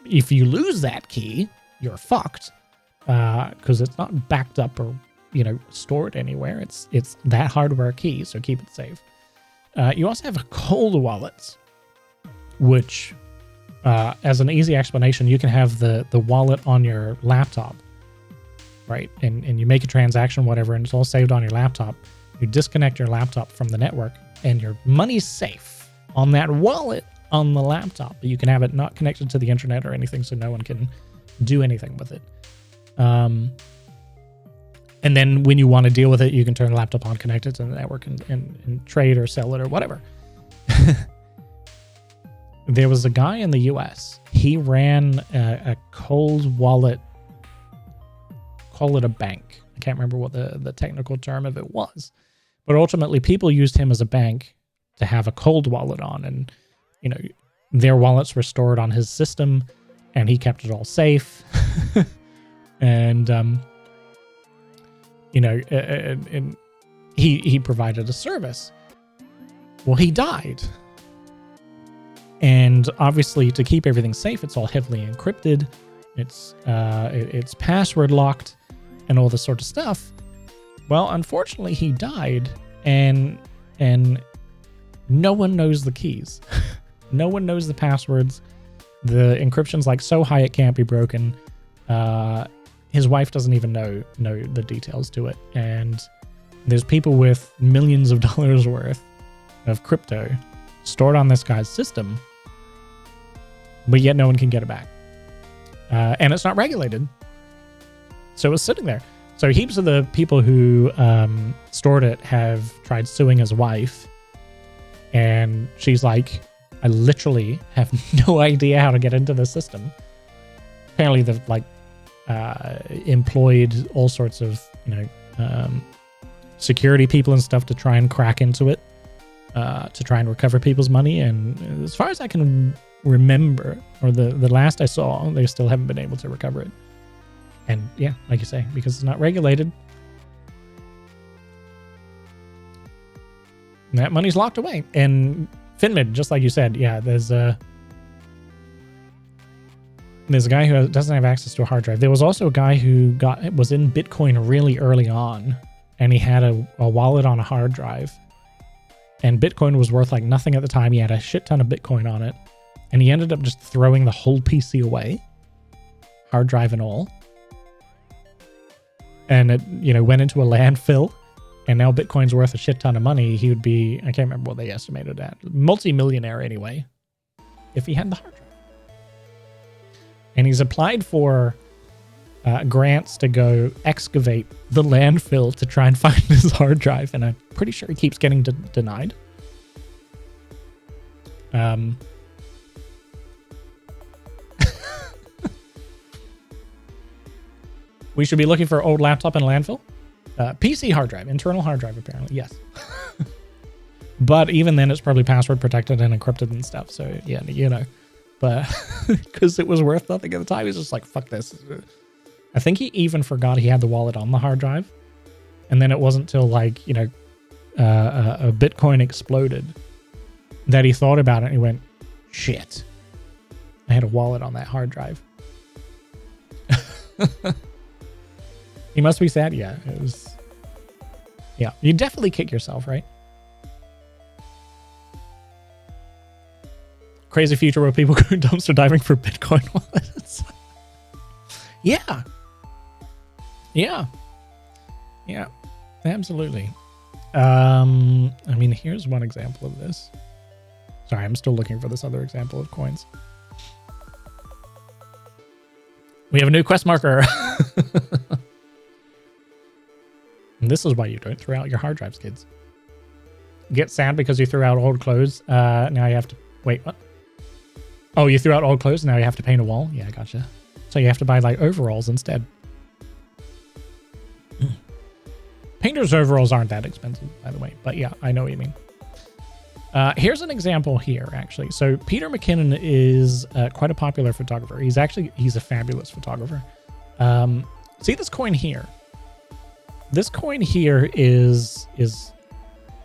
If you lose that key, you're fucked, because it's not backed up or stored anywhere. It's that hardware key, so keep it safe. You also have cold wallets, which, as an easy explanation, you can have the wallet on your laptop, right? And you make a transaction, whatever, and it's all saved on your laptop. You disconnect your laptop from the network, and your money's safe on that wallet on the laptop. But you can have it not connected to the internet or anything, so no one can do anything with it. And then when you want to deal with it, you can turn the laptop on, connect it to the network, and trade or sell it or whatever. There was a guy in the US. He ran a cold wallet, call it a bank. I can't remember what the technical term of it was. But ultimately, people used him as a bank to have a cold wallet on. And, you know, their wallets were stored on his system, and he kept it all safe. And, you know, and he provided a service. Well, he died. And obviously, to keep everything safe, it's all heavily encrypted. It's password locked and all this sort of stuff. Well, unfortunately, he died, and no one knows the keys. No one knows the passwords. The encryption's like so high it can't be broken. His wife doesn't even know the details to it, and there's people with millions of dollars worth of crypto stored on this guy's system, but yet no one can get it back. And it's not regulated. So it's sitting there. So heaps of the people who stored it have tried suing his wife. And she's like, I literally have no idea how to get into the system. Apparently they've like employed all sorts of, security people and stuff to try and crack into it, to try and recover people's money. And as far as I can remember, or the last I saw, they still haven't been able to recover it. And yeah, like you say, because it's not regulated, that money's locked away. And Finmid, just like you said, yeah, there's a guy who doesn't have access to a hard drive. There was also a guy who was in Bitcoin really early on, and he had a wallet on a hard drive. And Bitcoin was worth like nothing at the time. He had a shit ton of Bitcoin on it, and he ended up just throwing the whole PC away, hard drive and all. And it, went into a landfill, and now Bitcoin's worth a shit ton of money. He would be, I can't remember what they estimated at, multi-millionaire anyway, if he had the hard drive. And he's applied for grants to go excavate the landfill to try and find his hard drive, and I'm pretty sure he keeps getting denied. We should be looking for old laptop in a landfill. PC hard drive, internal hard drive, apparently, yes. But even then, it's probably password protected and encrypted and stuff. So yeah, but because it was worth nothing at the time, he's just like, fuck this. I think he even forgot he had the wallet on the hard drive. And then it wasn't till like, a Bitcoin exploded that he thought about it, and he went, shit, I had a wallet on that hard drive. He must be sad. Yeah, it was. Yeah, you definitely kick yourself, right? Crazy future where people go dumpster diving for Bitcoin wallets. Yeah. Yeah. Yeah, absolutely. I mean, here's one example of this. Sorry, I'm still looking for this other example of coins. We have a new quest marker. And this is why you don't throw out your hard drives, kids. Get sad because you threw out old clothes. Now you have to... Wait, what? Oh, you threw out old clothes, now you have to paint a wall? Yeah, gotcha. So you have to buy, like, overalls instead. Painter's overalls aren't that expensive, by the way. But yeah, I know what you mean. Here's an example here, actually. So Peter McKinnon is quite a popular photographer. He's a fabulous photographer. See this coin here? This coin here is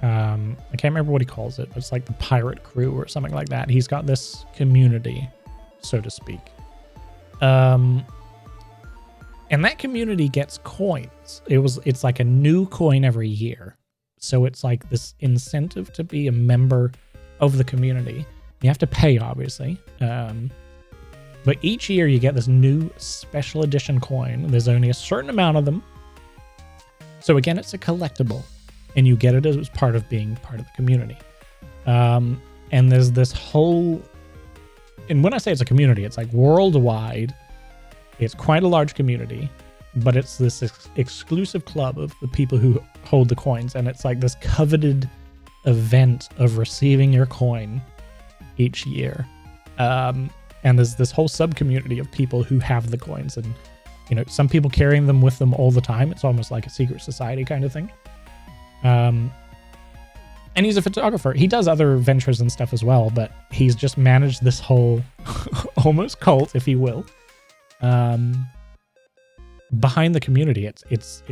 I can't remember what he calls it, but it's like the pirate crew or something like that. He's got this community, so to speak. And that community gets coins. It's like a new coin every year. So it's like this incentive to be a member of the community. You have to pay, obviously. But each year you get this new special edition coin. There's only a certain amount of them. So again, it's a collectible. And you get it as part of being part of the community. And there's this whole... And when I say it's a community, it's like worldwide. It's quite a large community. But it's this exclusive club of the people who hold the coins. And it's like this coveted event of receiving your coin each year. And there's this whole sub-community of people who have the coins. And, you know, some people carrying them with them all the time. It's almost like a secret society kind of thing. And he's a photographer. He does other ventures and stuff as well. But he's just managed this whole almost cult, if you will. Behind the community, it's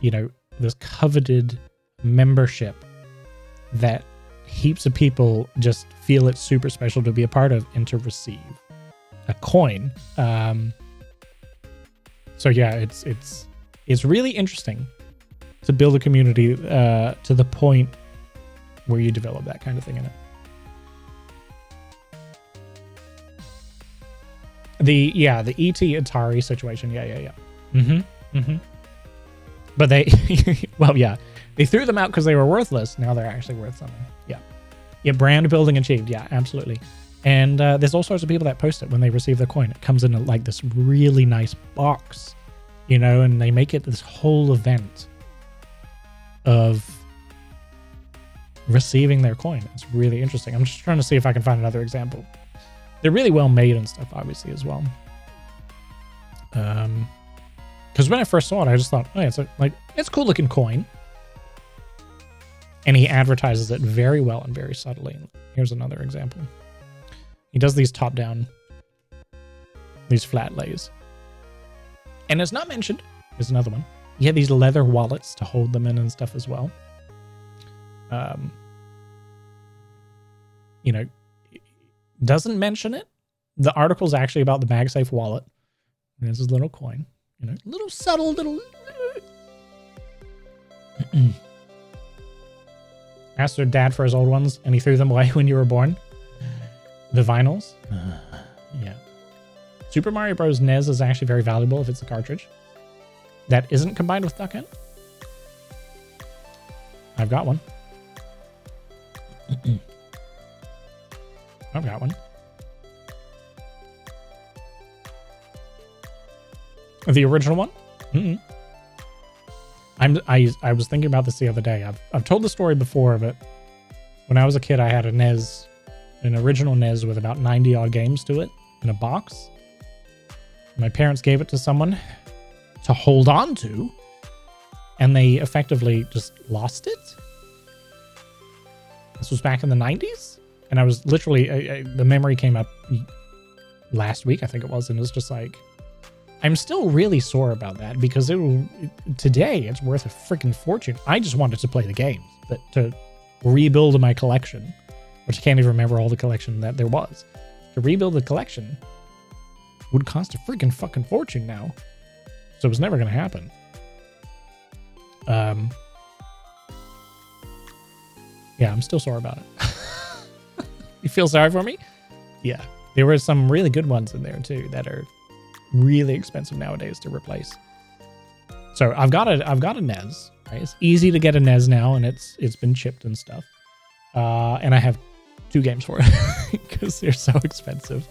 you know, this coveted membership that heaps of people just feel it's super special to be a part of and to receive a coin. So yeah, it's really interesting to build a community to the point where you develop that kind of thing in it. The ET Atari situation, yeah. But they, well, yeah, they threw them out because they were worthless. Now they're actually worth something. Yeah, brand building achieved. Yeah, absolutely. And there's all sorts of people that post it when they receive their coin. It comes in like this really nice box, you know, and they make it this whole event of receiving their coin. It's really interesting. I'm just trying to see if I can find another example. They're really well made and stuff, obviously, as well. Because when I first saw it, I just thought, oh, yeah, it's a cool looking coin. And he advertises it very well and very subtly. Here's another example. He does these top-down, these flat lays. And it's not mentioned. There's another one. You have these leather wallets to hold them in and stuff as well. You know, doesn't mention it. The article's actually about the MagSafe wallet. And there's this little coin. You know, little subtle, little... Asked her dad for his old ones, and he threw them away when you were born. The vinyls. Yeah. Super Mario Bros. NES is actually very valuable if it's a cartridge that isn't combined with Duck Hunt. I've got one. I've got one. The original one? I was thinking about this the other day. I've told the story before, but when I was a kid, I had a NES, an original NES with about 90 odd games to it in a box. My parents gave it to someone to hold on to, and they effectively just lost it. This was back in the 90s, and I was literally, the memory came up last week, I think it was, and it was just like, I'm still really sore about that because today it's worth a freaking fortune. I just wanted to play the games, but to rebuild my collection, which I can't even remember all the collection that there was, to rebuild the collection would cost a freaking fucking fortune now. So it was never going to happen. Yeah, I'm still sore about it. You feel sorry for me? Yeah. There were some really good ones in there too that are really expensive nowadays to replace. So I've got a NES. Right? It's easy to get a NES now, and it's been chipped and stuff. And I have 2 games for it because they're so expensive.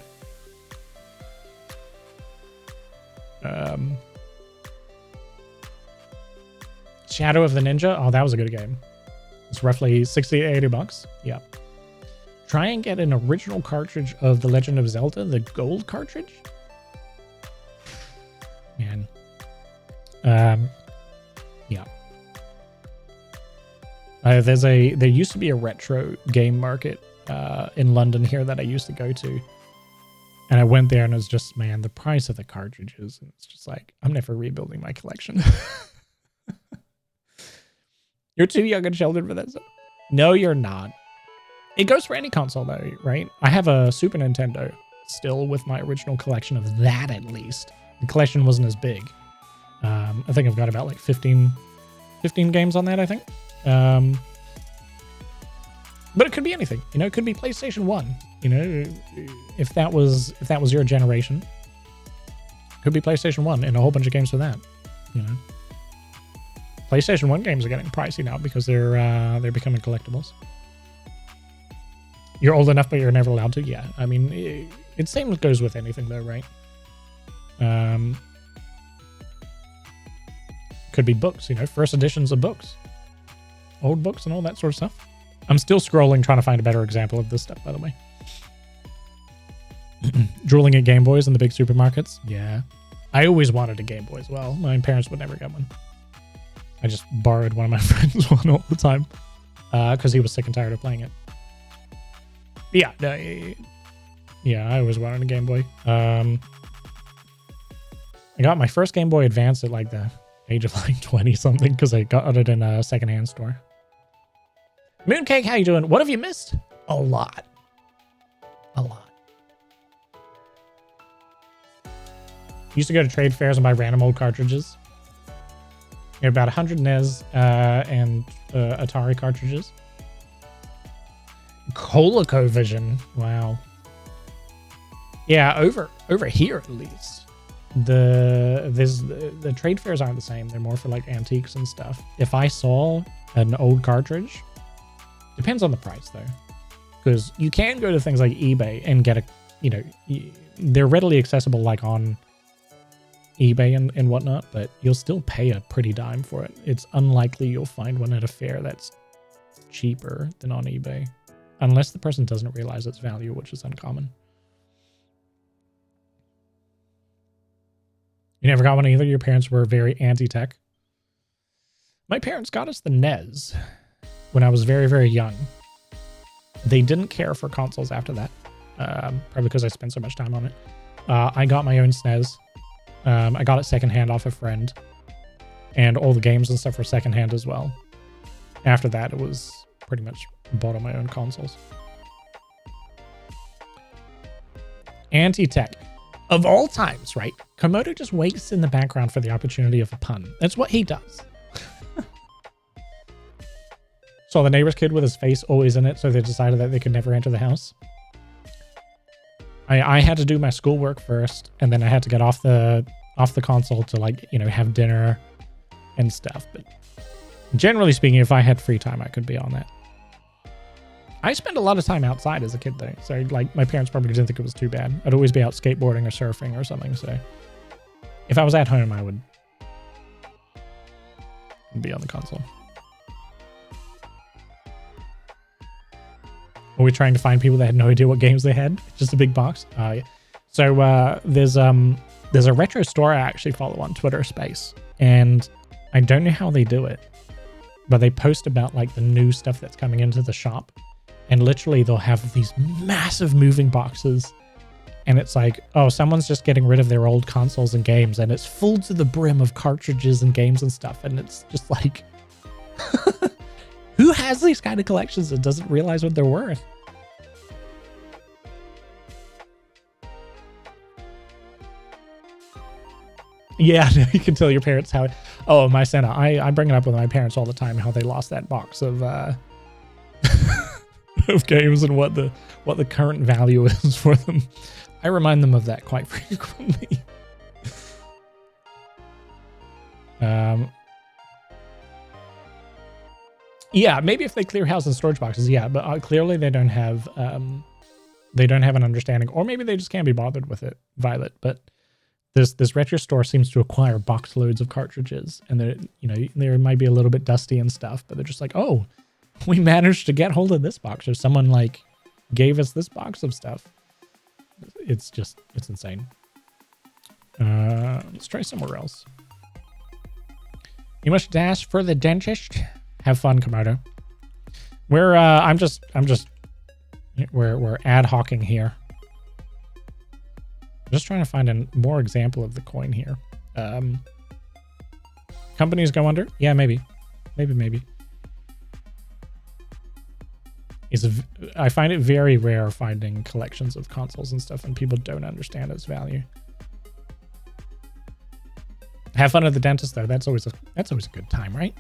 Shadow of the Ninja. Oh, that was a good game. It's roughly 60 to 80 bucks. Yeah. Try and get an original cartridge of The Legend of Zelda, the gold cartridge. Man. Yeah. There used to be a retro game market in London here that I used to go to. And I went there and it was just, man, the price of the cartridges. And it's just like, I'm never rebuilding my collection. You're too young and children for this. No, you're not. It goes for any console though, right? I have a Super Nintendo still with my original collection of that at least. The collection wasn't as big. I think I've got about like 15 games on that, I think. But it could be anything. You know, it could be PlayStation 1. You know, if that was your generation, it could be PlayStation 1 and a whole bunch of games for that. You know, PlayStation 1 games are getting pricey now because they're becoming collectibles. You're old enough, but you're never allowed to. Yeah, I mean, it same goes with anything, though, right? Could be books. You know, first editions of books, old books, and all that sort of stuff. I'm still scrolling, trying to find a better example of this stuff, by the way. Drooling at Game Boys in the big supermarkets. Yeah, I always wanted a Game Boy as well. My parents would never get one. I just borrowed one of my friends' one all the time because he was sick and tired of playing it. Yeah, I always wanted a Game Boy. I got my first Game Boy Advance at like the age of like 20 something because I got it in a secondhand store. Mooncake, how you doing? What have you missed? A lot. Used to go to trade fairs and buy random old cartridges. You had about 100 NES and Atari cartridges. ColecoVision. Wow. Yeah, over here at least. The trade fairs aren't the same. They're more for like antiques and stuff. If I saw an old cartridge, depends on the price though, because you can go to things like eBay and get they're readily accessible like on eBay and whatnot, but you'll still pay a pretty dime for it. It's unlikely you'll find one at a fair that's cheaper than on eBay, unless the person doesn't realize its value, which is uncommon. You never got one either? Your parents were very anti-tech? My parents got us the NES when I was very, very young. They didn't care for consoles after that, probably because I spent so much time on it. I got my own SNES. I got it secondhand off a friend, and all the games and stuff were secondhand as well. After that, it was pretty much bought on my own consoles. Anti-tech. Of all times, right? Komodo just waits in the background for the opportunity of a pun. That's what he does. Saw the neighbor's kid with his face always in it, so they decided that they could never enter the house. I had to do my schoolwork first, and then I had to get off the console to have dinner and stuff. But generally speaking, if I had free time, I could be on that. I spent a lot of time outside as a kid though, so like my parents probably didn't think it was too bad. I'd always be out skateboarding or surfing or something. So if I was at home, I would be on the console. Are we trying to find people that had no idea what games they had? Just a big box. Yeah. So there's a retro store I actually follow on Twitter Space, and I don't know how they do it, but they post about like the new stuff that's coming into the shop, and literally they'll have these massive moving boxes, and it's like, oh, someone's just getting rid of their old consoles and games, and it's full to the brim of cartridges and games and stuff, and it's just like, who has these kind of collections and doesn't realize what they're worth? Yeah, you can tell your parents how. Oh, my Santa, I bring it up with my parents all the time how they lost that box of of games and what the current value is for them. I remind them of that quite frequently. Yeah, maybe if they clear house and storage boxes, yeah, but clearly they don't have an understanding, or maybe they just can't be bothered with it, Violet. But this retro store seems to acquire box loads of cartridges, and they might be a little bit dusty and stuff, but they're just like, oh, we managed to get hold of this box, or someone like gave us this box of stuff. It's insane. Let's try somewhere else. You must dash for the dentist. Have fun, Komodo. We're ad hocing here. I'm just trying to find a more example of the coin here. Companies go under? Yeah, maybe. I find it very rare finding collections of consoles and stuff, and people don't understand its value. Have fun at the dentist, though. That's always a good time, right?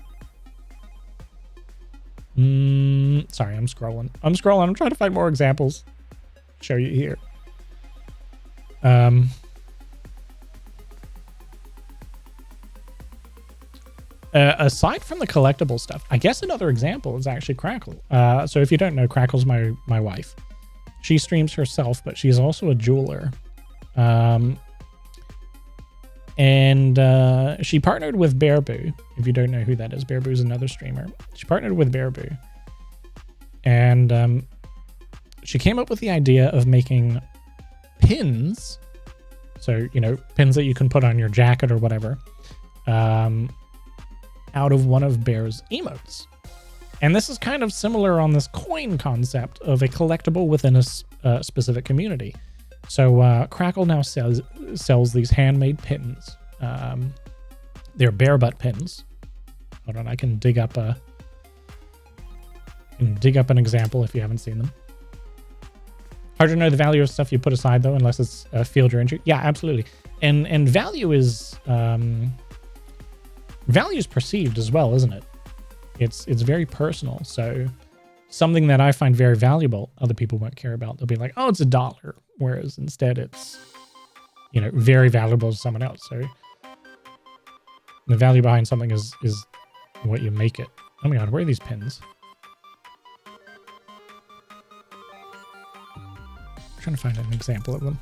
Sorry, I'm scrolling. I'm trying to find more examples. Show you here. Aside from the collectible stuff, I guess another example is actually Crackle. So if you don't know, Crackle's my wife. She streams herself, but she's also a jeweler. And she partnered with Bearboo. If you don't know who that is, Bearboo's another streamer. She partnered with Bearboo. And she came up with the idea of making pins. So, you know, pins that you can put on your jacket or whatever. Out of one of Bear's emotes. And this is kind of similar on this coin concept of a collectible within a specific community. So Crackle now sells these handmade pins. They're bare butt pins. Hold on, I can dig up an example if you haven't seen them. Hard to know the value of stuff you put aside though, unless it's a field you're into. Yeah, absolutely. And value is perceived as well, isn't it? It's very personal. So something that I find very valuable, other people won't care about. They'll be like, oh, it's $1. Whereas instead it's, you know, very valuable to someone else. So the value behind something is what you make it. Oh my God, where are these pins? I'm trying to find an example of them.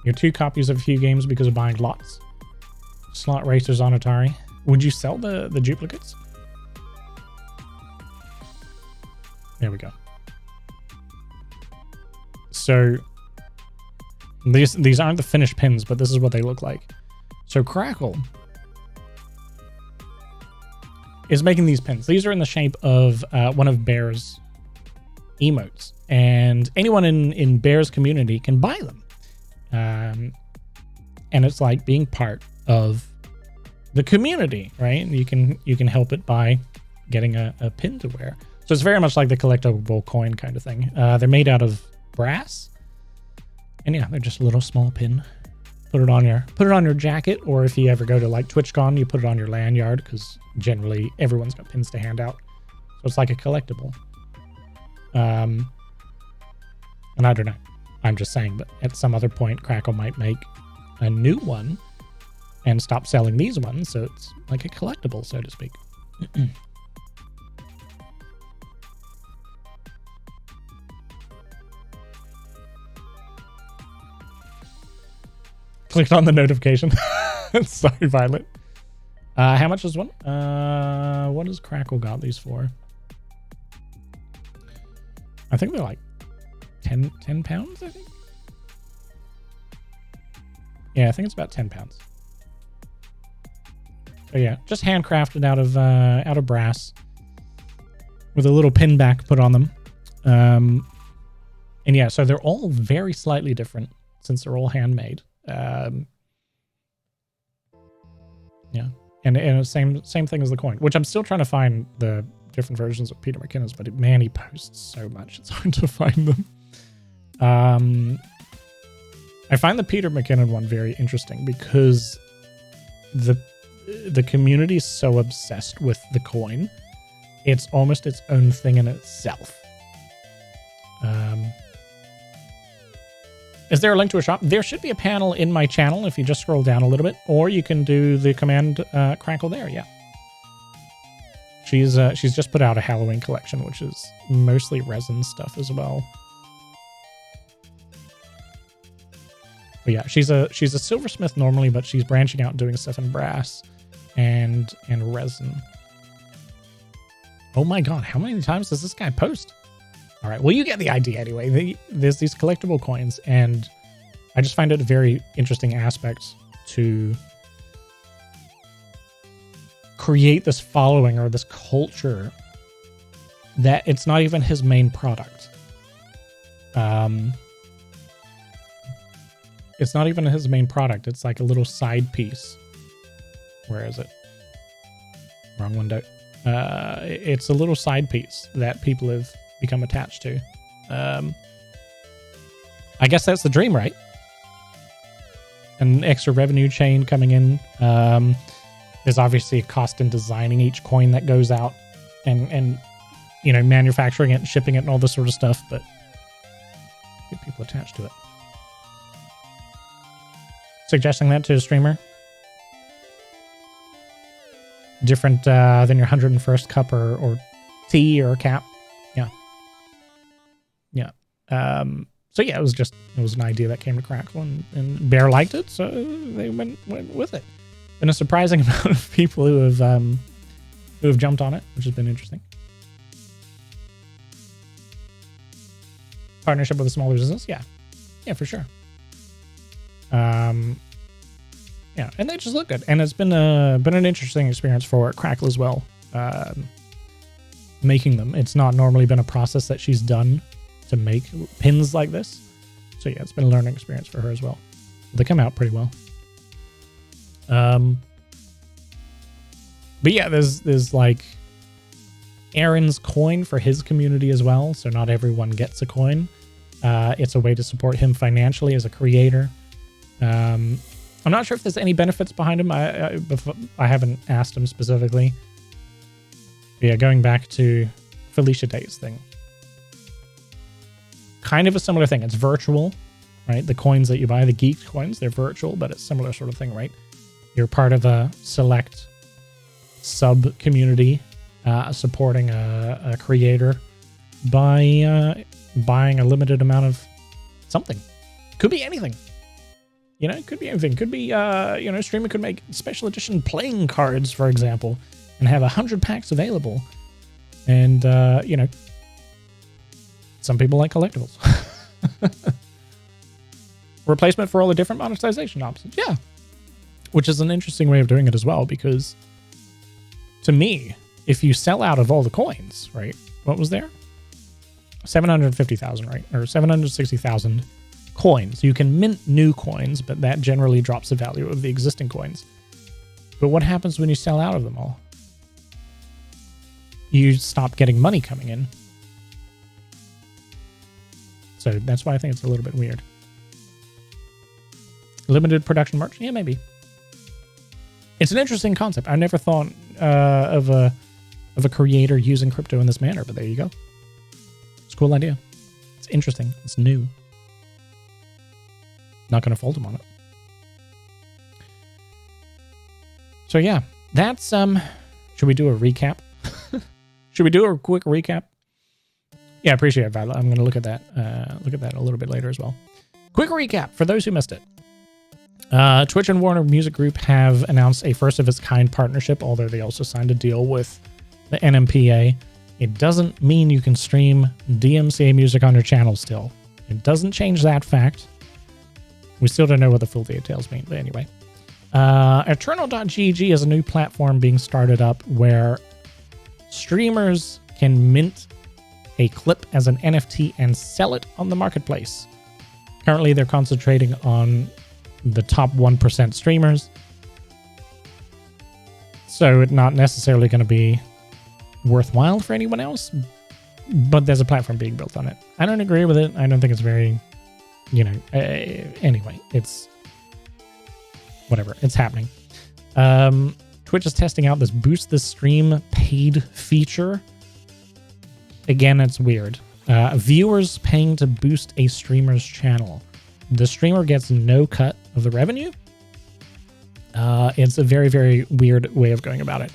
You're 2 copies of a few games because of buying lots. Slot racers on Atari. Would you sell the duplicates? There we go. So these aren't the finished pins, but this is what they look like. So Crackle is making these pins. These are in the shape of one of Bear's emotes, and anyone in Bear's community can buy them. And it's like being part of the community, right? You can help it by getting a pin to wear. So it's very much like the collectible coin kind of thing. They're made out of brass, and yeah, they're just a little small pin. Put it on your jacket, or if you ever go to like TwitchCon, you put it on your lanyard because generally everyone's got pins to hand out. So it's like a collectible. And I don't know. I'm just saying, but at some other point, Crackle might make a new one and stop selling these ones, so it's like a collectible, so to speak. Clicked on the notification. Sorry, Violet. How much is one? What does Crackle got these for? I think they're like 10 pounds, I think. Yeah, I think it's about 10 pounds. So yeah, just handcrafted out of brass with a little pin back put on them. And yeah, so they're all very slightly different since they're all handmade. Yeah, and the same thing as the coin, which I'm still trying to find the different versions of Peter McKinnon's, but man, he posts so much, it's hard to find them. I find the Peter McKinnon one very interesting because the community is so obsessed with the coin, it's almost its own thing in itself. Is there a link to a shop? There should be a panel in my channel if you just scroll down a little bit, or you can do the command Crackle there. Yeah, she's just put out a Halloween collection, which is mostly resin stuff as well. But yeah, she's a silversmith normally, but she's branching out and doing stuff in brass and resin. Oh my God, how many times does this guy post? All right, well, you get the idea anyway. There's these collectible coins, and I just find it a very interesting aspect to create this following or this culture that it's not even his main product. It's not even his main product. It's like a little side piece. Where is it? Wrong window. It's a little side piece that people have become attached to. I guess that's the dream, right? An extra revenue chain coming in. There's obviously a cost in designing each coin that goes out and you know, manufacturing it and shipping it and all this sort of stuff, but get people attached to it. Suggesting that to a streamer. Different than your 101st cup or tea or cap. Yeah. Yeah. So yeah, it was an idea that came to Crackle and Bear liked it, so they went with it. Been a surprising amount of people who have jumped on it, which has been interesting. Partnership with a smaller business, yeah, for sure. Yeah, and they just look good, and it's been an interesting experience for Crackle as well. Making them, it's not normally been a process that she's done to make pins like this, so yeah, it's been a learning experience for her as well. They come out pretty well. But yeah, there's like Aaron's coin for his community as well, so not everyone gets a coin. It's a way to support him financially as a creator. I'm not sure if there's any benefits behind him. I haven't asked him specifically. But yeah, going back to Felicia Day's thing. Kind of a similar thing. It's virtual, right? The coins that you buy, the geeked coins, they're virtual, but it's similar sort of thing, right? You're part of a select sub-community supporting a creator by buying a limited amount of something. Could be anything. You know, it could be anything. Could be, you know, a streamer could make special edition playing cards, for example, and have 100 packs available. And, you know, some people like collectibles. Replacement for all the different monetization options. Yeah. Which is an interesting way of doing it as well, because to me, if you sell out of all the coins, right? What was there? 750,000, right? Or 760,000 coins. You can mint new coins, but that generally drops the value of the existing coins. But what happens when you sell out of them all? You stop getting money coming in. So that's why I think it's a little bit weird. Limited production merch? Yeah, maybe. It's an interesting concept. I never thought of a creator using crypto in this manner, but there you go. It's a cool idea. It's interesting. It's new. Not going to fault him on it. So yeah, that's should we do a recap? Should we do a quick recap? Yeah, appreciate it, Violet. I'm going to look at that a little bit later as well. Quick recap for those who missed it. Twitch and Warner Music Group have announced a first-of-its-kind partnership, although they also signed a deal with the NMPA. It doesn't mean you can stream DMCA music on your channel still. It doesn't change that fact. We still don't know what the full details mean, but anyway. Eternal.gg is a new platform being started up where streamers can mint a clip as an NFT and sell it on the marketplace. Currently, they're concentrating on the top 1% streamers. So it's not necessarily going to be worthwhile for anyone else, but there's a platform being built on it. I don't agree with it. I don't think it's very, you know, anyway, it's whatever. It's happening. Twitch is testing out this boost the stream paid feature. Again, it's weird. Viewers paying to boost a streamer's channel. The streamer gets no cut of the revenue. It's a very, very weird way of going about it.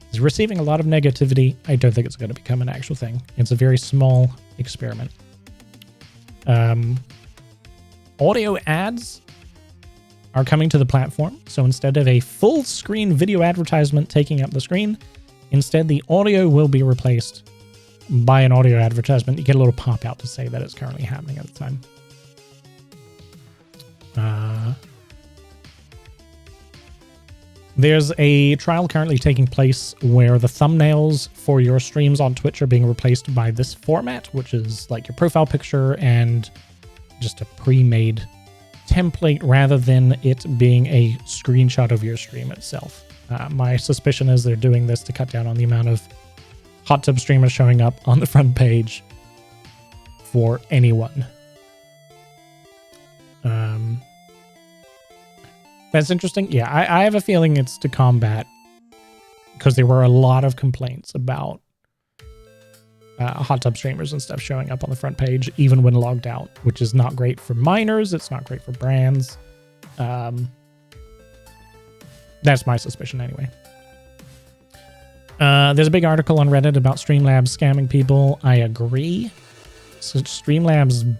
It's receiving a lot of negativity. I don't think it's going to become an actual thing. It's a very small experiment. Audio ads are coming to the platform. So instead of a full screen video advertisement taking up the screen, instead the audio will be replaced by an audio advertisement. You get a little pop out to say that it's currently happening at the time. There's a trial currently taking place where the thumbnails for your streams on Twitch are being replaced by this format, which is like your profile picture and just a pre-made template rather than it being a screenshot of your stream itself. My suspicion is they're doing this to cut down on the amount of hot tub streamers showing up on the front page for anyone. That's interesting. Yeah, I have a feeling it's to combat because there were a lot of complaints about hot tub streamers and stuff showing up on the front page, even when logged out, which is not great for minors. It's not great for brands. That's my suspicion anyway. There's a big article on Reddit about Streamlabs scamming people. I agree. So Streamlabs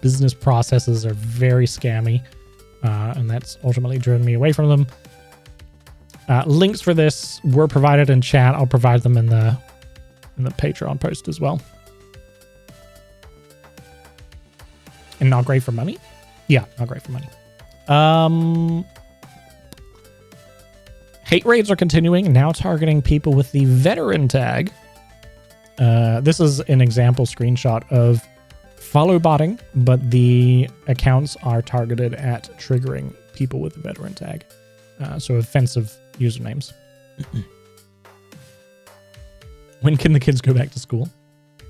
business processes are very scammy, and that's ultimately driven me away from them. Links for this were provided in chat. I'll provide them in the Patreon post as well. And not great for money? Yeah, not great for money. Hate raids are continuing, now targeting people with the veteran tag. This is an example screenshot of follow botting, but the accounts are targeted at triggering people with the veteran tag. So offensive usernames. When can the kids go back to school?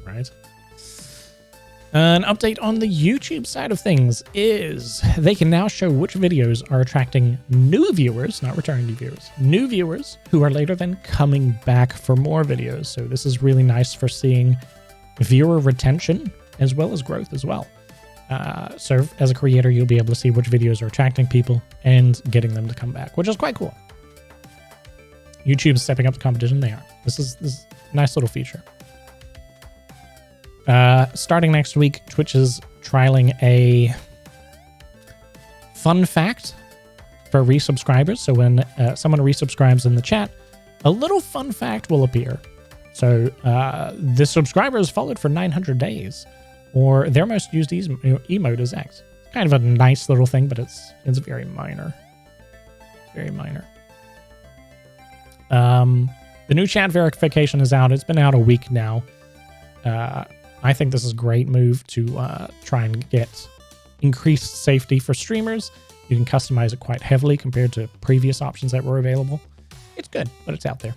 Right. An update on the YouTube side of things is they can now show which videos are attracting new viewers, not returning viewers, new viewers who are later then coming back for more videos. So this is really nice for seeing viewer retention as well as growth as well. So as a creator, you'll be able to see which videos are attracting people and getting them to come back, which is quite cool. YouTube's stepping up the competition. They are. This is a nice little feature. Starting next week, Twitch is trialing a fun fact for resubscribers. So when someone resubscribes in the chat, a little fun fact will appear. So the subscriber is followed for 900 days, or their most used emote is X. Kind of a nice little thing, but it's very minor. Very minor. The new chat verification is out. It's been out a week now. I think this is a great move to try and get increased safety for streamers. You can customize it quite heavily compared to previous options that were available. It's good, but it's out there.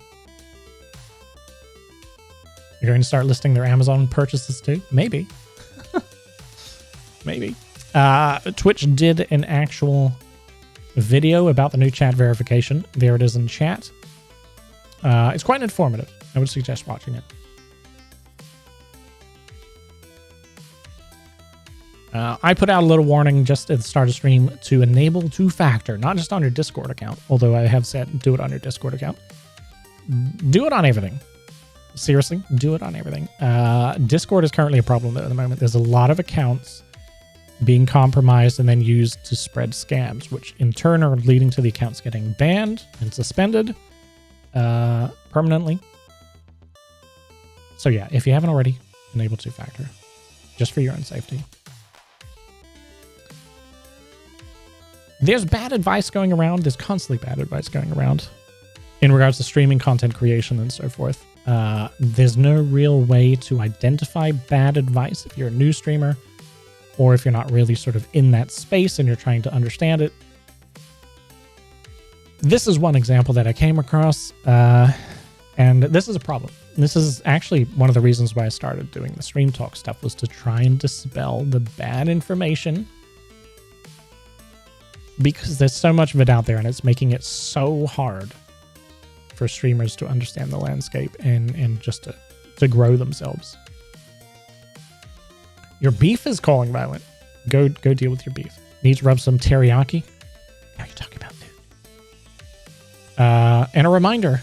You're going to start listing their Amazon purchases too? Maybe. Maybe. Twitch did an actual video about the new chat verification. There it is in chat. It's quite informative. I would suggest watching it. I put out a little warning just at the start of stream to enable two-factor, not just on your Discord account, although I have said do it on your Discord account. Do it on everything. Seriously, do it on everything. Discord is currently a problem though at the moment. There's a lot of accounts being compromised and then used to spread scams, which in turn are leading to the accounts getting banned and suspended permanently. So yeah, if you haven't already, enable two-factor, just for your own safety. There's bad advice going around. There's constantly bad advice going around in regards to streaming content creation and so forth. There's no real way to identify bad advice if you're a new streamer or if you're not really sort of in that space and you're trying to understand it. This is one example that I came across, and this is a problem. This is actually one of the reasons why I started doing the Stream Talk stuff, was to try and dispel the bad information, because there's so much of it out there and it's making it so hard for streamers to understand the landscape and just to grow themselves. Your beef is calling violent. Go deal with your beef. Need to rub some teriyaki? How are you talking about food? And a reminder,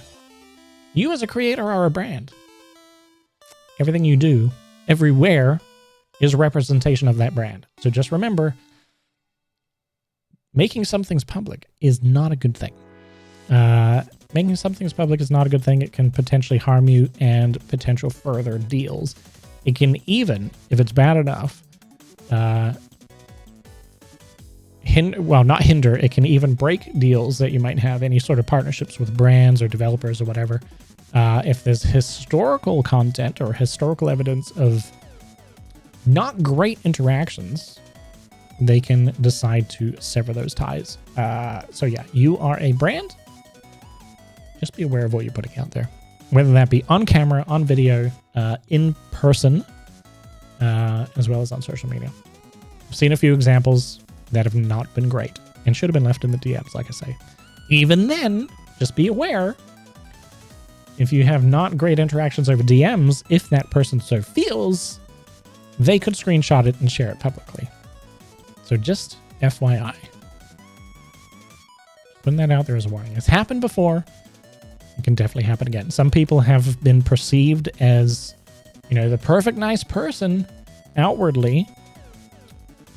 you as a creator are a brand. Everything you do, everywhere, is a representation of that brand. So just remember, making some things public is not a good thing. Making some things public is not a good thing. It can potentially harm you and potential further deals. It can even, if it's bad enough, not hinder, it can even break deals that you might have, any sort of partnerships with brands or developers or whatever. If there's historical content or historical evidence of not great interactions, they can decide to sever those ties. So yeah, you are a brand. Just be aware of what you're putting out there, whether that be on camera, on video, in person, as well as on social media. I've seen a few examples that have not been great and should have been left in the DMs, like I say. Even then, just be aware, if you have not great interactions over DMs, if that person so feels, they could screenshot it and share it publicly. So just FYI. Putting that out there as a warning. It's happened before. It can definitely happen again. Some people have been perceived as, you know, the perfect nice person outwardly.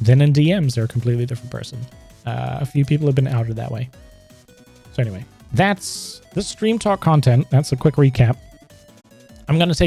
Then in DMs, they're a completely different person. A few people have been outed that way. So anyway, that's the Stream Talk content. That's a quick recap. I'm going to take a